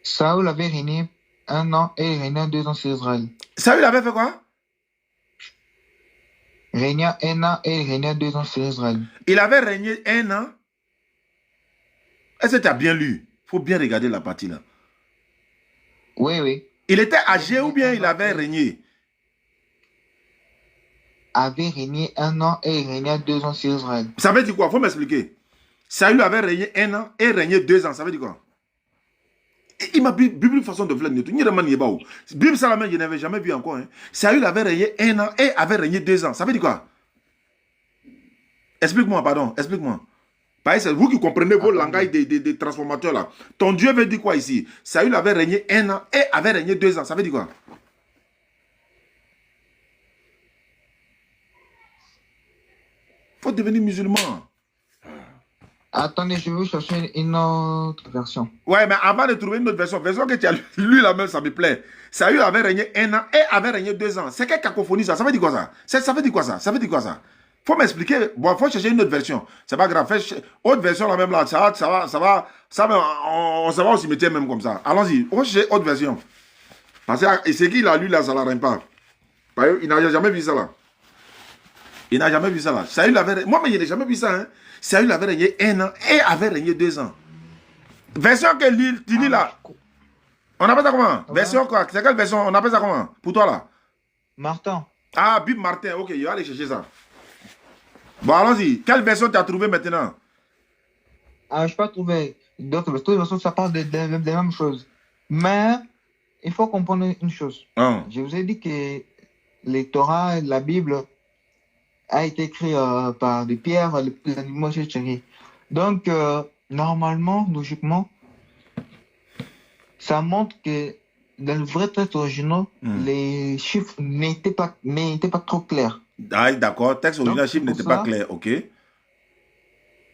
Saoul avait régné 1 an et il régna 2 ans sur Israël. Saül avait fait quoi? Régna 1 an et il régna 2 ans sur Israël. Il avait régné 1 an. Est-ce que tu as bien lu? Il faut bien regarder la partie là. Oui. Il était âgé ou bien il avait régné? Avait régné 1 an et il régna 2 ans sur Israël. Ça veut dire quoi? Il faut m'expliquer. Saül avait régné 1 an et régné 2 ans. Ça veut dire quoi? Il m'a dit, Bible façon de faire. Bible Salamé, je n'avais jamais vu encore. Hein. Saül avait régné 1 an et avait régné 2 ans. Ça veut dire quoi? Explique-moi, pardon. Explique-moi. C'est vous qui comprenez vos langages des transformateurs là. Ton Dieu veut dire quoi ici? Saül avait régné 1 an et avait régné 2 ans. Ça veut dire quoi? Il faut devenir musulman. Attendez, je vais vous chercher une autre version. Ouais, mais avant de trouver une autre version que tu as lu la même, ça me plaît. Saül avait régné 1 an et avait régné 2 ans. C'est quelle cacophonie ça? Ça veut dire quoi ça? Ça veut dire quoi ça? Ça veut dire quoi ça? Faut m'expliquer. Bon, faut chercher une autre version. C'est pas grave. Autre version, la même là. On va au cimetière même comme ça. Allons-y. On va chercher autre version. Parce que ce qu'il a lu là, ça ne l'arrête pas. Il n'a jamais vu ça là. Il n'a jamais vu ça là. Saül avait... Moi, mais je n'ai jamais vu ça. Hein. Saül avait régné 1 an et avait régné 2 ans. Version que tu lis là. On appelle ça comment? Ouais. Version quoi? C'est quelle version? On appelle ça comment? Pour toi là? Martin. Ah, Bible Martin. Ok, je vais aller chercher ça. Bon, allons-y. Quelle version tu as trouvé maintenant? Je n'ai pas trouvé d'autres versions. Ça parle des mêmes choses. Mais il faut comprendre une chose. Je vous ai dit que les Torah, la Bible, a été écrit par des pierres, les animaux, etc. Donc, normalement, logiquement, ça montre que dans le vrai texte original, les chiffres n'étaient pas trop clairs. Ah, d'accord. Le texte original, les chiffres n'étaient pas clairs, ok.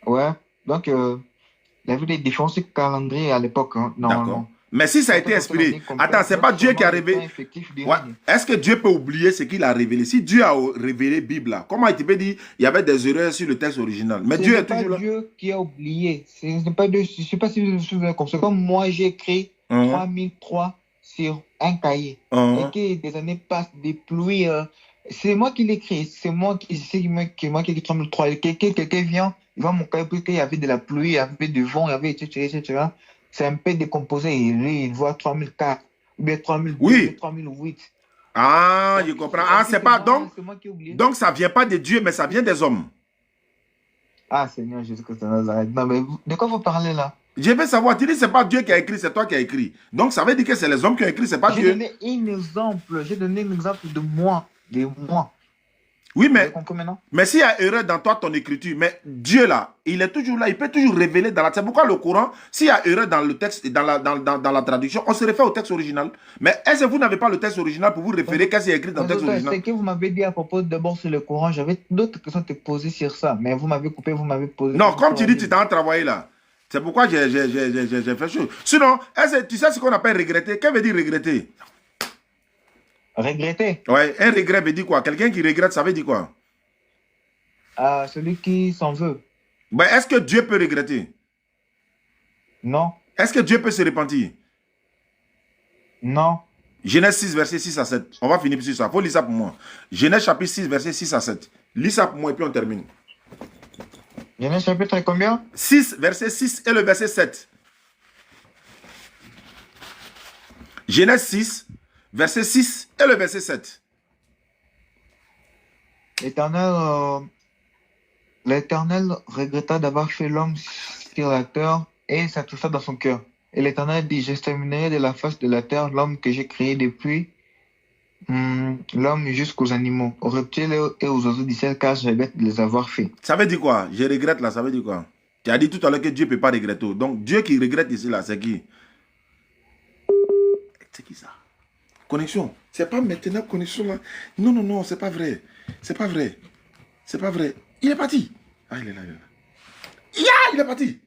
Ouais. Donc, il y avait des différences de calendrier à l'époque, hein, normalement. Mais si ça a été inspiré, attends, c'est pas Dieu qui a révélé. Ouais. Est-ce que Dieu peut oublier ce qu'il a révélé? Si Dieu a révélé la Bible, là, comment il peut dire il y avait des erreurs sur le texte original? Mais Dieu est toujours là. C'est pas Dieu qui a oublié. Je ne sais pas si vous vous souvenez comme ça. Comme moi, j'ai écrit 3003 sur un cahier. Et que des années passent, des pluies. C'est moi qui l'écris. C'est moi qui écris 3003. Et quelqu'un vient, il voit mon cahier, il y avait de la pluie, il y avait du vent, il y avait etc. C'est un peu décomposé. Il voit 3004 ou bien 3002, oui. 3008. Ah, je comprends. Ah, c'est pas donc. Donc, ça ne vient pas de Dieu, mais ça vient des hommes. Ah, Seigneur Jésus-Christ de Nazareth. Non, mais de quoi vous parlez là? Je veux savoir. Tu dis c'est pas Dieu qui a écrit, c'est toi qui as écrit. Donc, ça veut dire que c'est les hommes qui ont écrit, c'est pas Dieu. J'ai donné un exemple de moi. Oui, mais s'il y a erreur dans toi, ton écriture, mais Dieu là, il est toujours là, il peut toujours révéler dans la... C'est pourquoi le Coran, s'il y a erreur dans le texte, dans la traduction, on se réfère au texte original. Mais est-ce que vous n'avez pas le texte original pour vous référer qu'est-ce qui est écrit dans le texte original? C'est que vous m'avez dit à propos d'abord sur le Coran, j'avais d'autres questions à te poser sur ça, mais vous m'avez coupé, vous m'avez posé... Non, comme tu dis, tu t'es en travaillé là. C'est pourquoi j'ai fait chose. Sinon, tu sais ce qu'on appelle regretter? Qu'est-ce que veut dire regretter? Regretter? Ouais, un regret veut dire quoi? Quelqu'un qui regrette, ça veut dire quoi? Celui qui s'en veut. Ben, est-ce que Dieu peut regretter? Non. Est-ce que Dieu peut se repentir? Non. Genèse 6, verset 6 à 7. On va finir sur ça. Il faut lire ça pour moi. Genèse chapitre 6, verset 6 à 7. Lis ça pour moi et puis on termine. Genèse chapitre combien? 6, verset 6 et le verset 7. Genèse 6, verset 6 et le verset 7. L'Éternel regretta d'avoir fait l'homme sur la terre et s'attoucha dans son cœur. Et l'Éternel dit, j'exterminerai de la face de la terre l'homme que j'ai créé depuis l'homme jusqu'aux animaux, aux reptiles et aux oiseaux du ciel, car je regrette de les avoir faits. Ça veut dire quoi? Je regrette là, ça veut dire quoi? Tu as dit tout à l'heure que Dieu ne peut pas regretter. Donc Dieu qui regrette ici là, c'est qui? C'est qui ça? Connexion. C'est pas maintenant connexion là. Non, non, non, c'est pas vrai. C'est pas vrai. C'est pas vrai. Il est parti. Ah, il est là, il est là. Il est parti.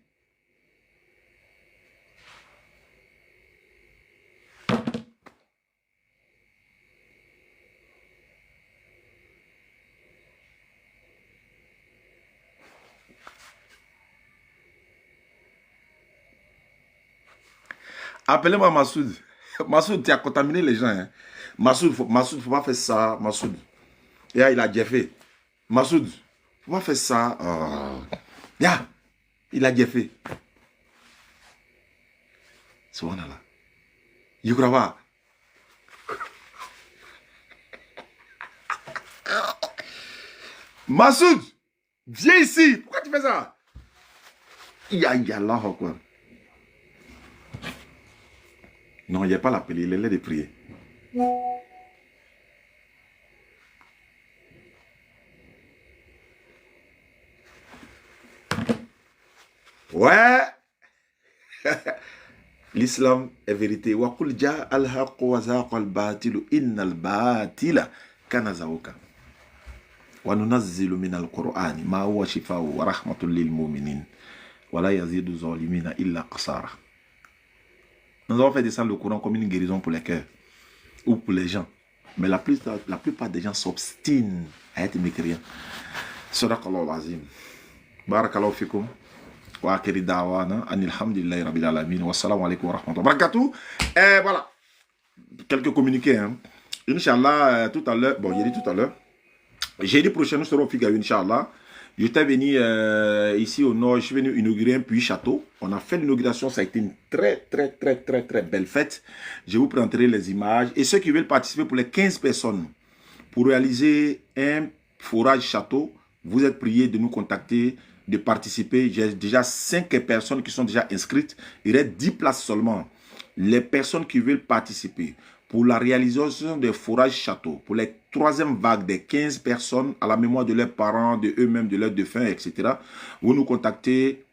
Appelez-moi Massoud. Massoud, tu as contaminé les gens. Hein. Massoud, faut pas faire ça. Massoud. Et là, il a déjà fait. Massoud, faut pas faire ça. Il a déjà fait. Subhanallah. Il croit pas. Massoud, viens ici. Pourquoi tu fais ça? Ya Allah, quoi. Non, il n'y a pas l'appelé, il est là de prier. Ouais. L'islam est vérité. Wa qul jaa al-haqq wa zaqa al-batil innal batila kana zahuqa. Wa nunazzilu min al-Qur'ani ma huwa shifaa'un wa rahmatun lil mu'minin wa la yazidu zalimina illa qasara. Nous avons fait descendre le Coran comme une guérison pour les cœurs ou pour les gens. Mais la plupart des gens s'obstinent à être mécréants. Sadaqallahu al-azim. Barakallahu fikum. Wa akhiru da'wana anil hamdulillahi rabbil alamin. Wa assalamu alaikum wa rahmatullahi wa barakatuh. Et voilà. Quelques communiqués. Hein. Inch'Allah, tout à l'heure. Bon, j'ai dit tout à l'heure. Jeudi prochain, nous serons au Figaro, Inch'Allah. J'étais venu ici au nord, je suis venu inaugurer un puits château. On a fait l'inauguration, ça a été une très belle fête. Je vous présenterai les images. Et ceux qui veulent participer pour les 15 personnes, pour réaliser un forage château, vous êtes priés de nous contacter, de participer. J'ai déjà 5 personnes qui sont déjà inscrites. Il reste 10 places seulement. Les personnes qui veulent participer pour la réalisation des forages châteaux, pour les troisième vague des 15 personnes à la mémoire de leurs parents, de eux-mêmes, de leurs défunts, etc. Vous nous contactez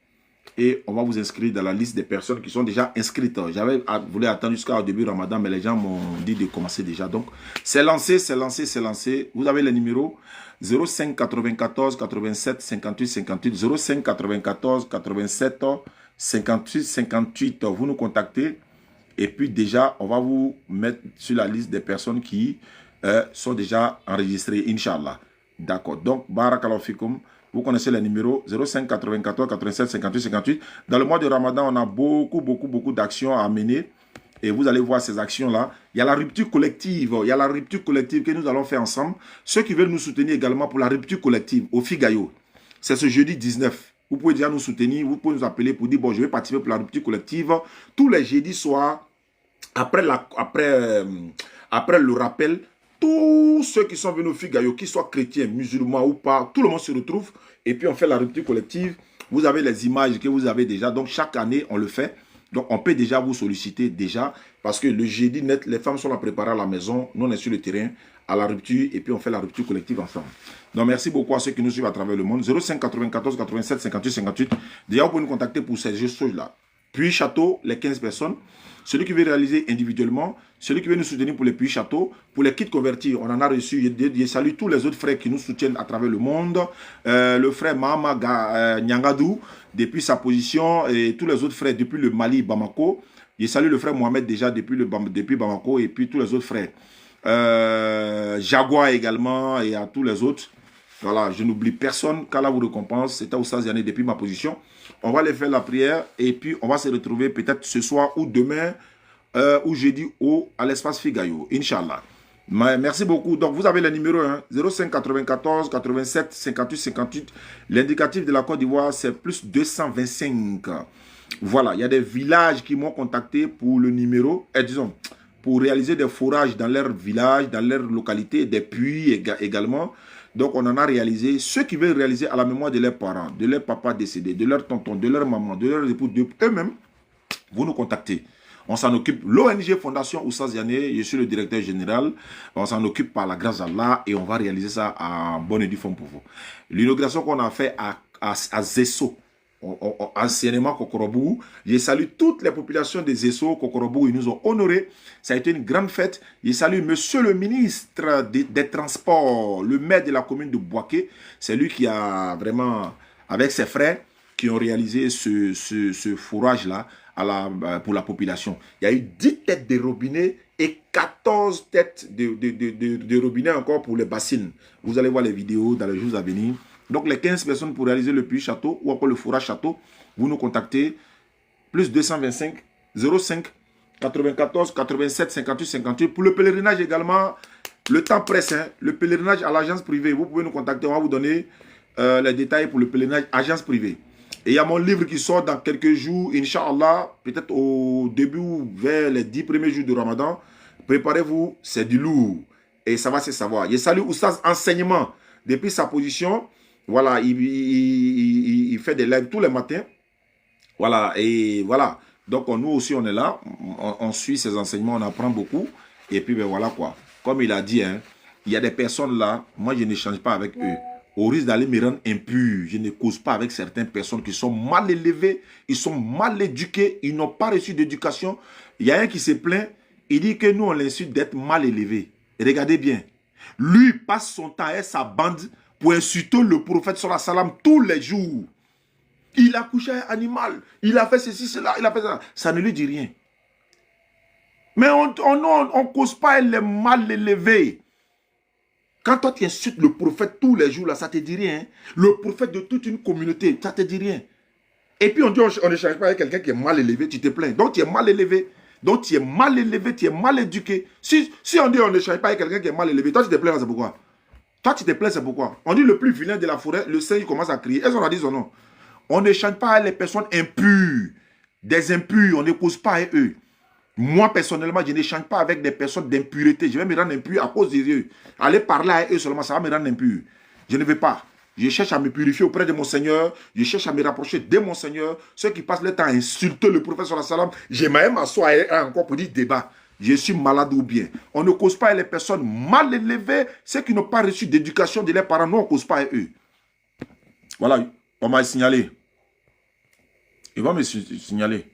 et on va vous inscrire dans la liste des personnes qui sont déjà inscrites. J'avais voulu attendre jusqu'au début Ramadan, mais les gens m'ont dit de commencer déjà. Donc, c'est lancé, c'est lancé, c'est lancé. Vous avez les numéros 05 94 87 58 58, 05 94 87 58 58. Vous nous contactez. Et puis déjà, on va vous mettre sur la liste des personnes qui sont déjà enregistrées, Inch'Allah. D'accord. Donc, Barakallahu Fikoum, vous connaissez les numéros 05 94 87 58 58. Dans le mois de Ramadan, on a beaucoup d'actions à mener. Et vous allez voir ces actions-là. Il y a la rupture collective. Il y a la rupture collective que nous allons faire ensemble. Ceux qui veulent nous soutenir également pour la rupture collective au Figayo, c'est ce jeudi 19. Vous pouvez déjà nous soutenir, vous pouvez nous appeler pour dire, bon, je vais participer pour la rupture collective. Tous les jeudis soirs, après le rappel, tous ceux qui sont venus au Figayo, qu'ils soient chrétiens, musulmans ou pas, tout le monde se retrouve. Et puis on fait la rupture collective. Vous avez les images que vous avez déjà. Donc chaque année, on le fait. Donc on peut déjà vous solliciter déjà. Parce que le jeudi net, les femmes sont là préparées à la maison. Nous, on est sur le terrain à la rupture. Et puis on fait la rupture collective ensemble. Donc merci beaucoup à ceux qui nous suivent à travers le monde. 05 94 87 58 58. Déjà, vous pouvez nous contacter pour ces choses-là. Puis château, les 15 personnes. Celui qui veut réaliser individuellement, celui qui veut nous soutenir pour les puits châteaux, pour les kits convertis, on en a reçu. Je salue tous les autres frères qui nous soutiennent à travers le monde. Le frère Mahama Nyangadou, depuis sa position, et tous les autres frères depuis le Mali, Bamako. Je salue le frère Mohamed déjà depuis Bamako, et puis tous les autres frères. Jaguar également, et à tous les autres. Voilà, je n'oublie personne. Qu'Allah vous récompense. C'était au 16 années depuis ma position. On va aller faire la prière et puis on va se retrouver peut-être ce soir ou demain ou jeudi à l'espace Figayo. Inch'Allah. Merci beaucoup. Donc, vous avez le numéro 05 94 87 58 58. L'indicatif de la Côte d'Ivoire, c'est plus 225. Voilà, il y a des villages qui m'ont contacté pour le numéro, disons, pour réaliser des forages dans leur village, dans leur localité, des puits également. Donc, on en a réalisé. Ceux qui veulent réaliser à la mémoire de leurs parents, de leurs papas décédés, de leurs tontons, de leurs mamans, de leurs époux, d'eux-mêmes, vous nous contactez. On s'en occupe. L'ONG Fondation Oussaz Yané, je suis le directeur général. On s'en occupe par la grâce d'Allah et on va réaliser ça en bonne et due forme pour vous. L'inauguration qu'on a fait à Zesso, anciennement Kokorobou. Je salue toutes les populations des Zesso, Kokorobou, ils nous ont honorés. Ça a été une grande fête. Je salue monsieur le ministre des Transports, le maire de la commune de Boaké. C'est lui qui a vraiment, avec ses frères, qui ont réalisé ce fourrage-là pour la population. Il y a eu 10 têtes de robinet et 14 têtes de robinet encore pour les bassines. Vous allez voir les vidéos dans les jours à venir. Donc, les 15 personnes pour réaliser le puits château ou encore le fourrage château, vous nous contactez plus 225 05 94 87 58 58. Pour le pèlerinage également, le temps presse. Le pèlerinage à l'agence privée, vous pouvez nous contacter. On va vous donner les détails pour le pèlerinage agence privée. Et il y a mon livre qui sort dans quelques jours, Inch'Allah, peut-être au début ou vers les 10 premiers jours de Ramadan. Préparez-vous, c'est du lourd. Et ça va se savoir. Je salue Oussaz Enseignement. Depuis sa position, voilà, il fait des lives tous les matins. Voilà, et voilà. Donc, nous aussi, on est là. On suit ses enseignements, on apprend beaucoup. Et puis, ben voilà quoi. Comme il a dit, il y a des personnes là, moi, je n'échange pas avec eux. Au risque d'aller me rendre impur, je ne cause pas avec certaines personnes qui sont mal élevées, ils sont mal éduqués, ils n'ont pas reçu d'éducation. Il y a un qui se plaint, il dit que nous, on l'insulte d'être mal élevé. Regardez bien. Lui passe son temps avec sa bande pour insulter le prophète sallallahu alayhi wa sallam tous les jours. Il a couché un animal, il a fait ceci, cela, il a fait ça. Ça ne lui dit rien. Mais on ne cause pas les mal élevés. Quand toi tu insultes le prophète tous les jours, là, ça ne te dit rien. Le prophète de toute une communauté, ça ne te dit rien. Et puis on dit on ne change pas avec quelqu'un qui est mal élevé, tu te plains. Donc tu es mal élevé. Donc tu es mal élevé, tu es mal éduqué. Si on dit on ne change pas avec quelqu'un qui est mal élevé, toi tu te plains, c'est pourquoi? Toi tu te plains, c'est pourquoi? On dit le plus vilain de la forêt, le singe commence à crier. Est-ce qu'on a dit son nom? On ne change pas avec les personnes impures. Des impurs, on ne cause pas avec eux. Moi, personnellement, je n'échange pas avec des personnes d'impureté. Je vais me rendre impur à cause des eux. Aller parler à eux seulement, ça va me rendre impur. Je ne veux pas. Je cherche à me purifier auprès de mon Seigneur. Je cherche à me rapprocher de mon Seigneur. Ceux qui passent le temps à insulter le prophète sallallahu alayhi wa sallam, je m'aime m'asseoir encore pour dire débat. Je suis malade ou bien. On ne cause pas les personnes mal élevées, ceux qui n'ont pas reçu d'éducation de leurs parents. Non, on ne cause pas eux. Voilà, on m'a signalé. Il va me signaler.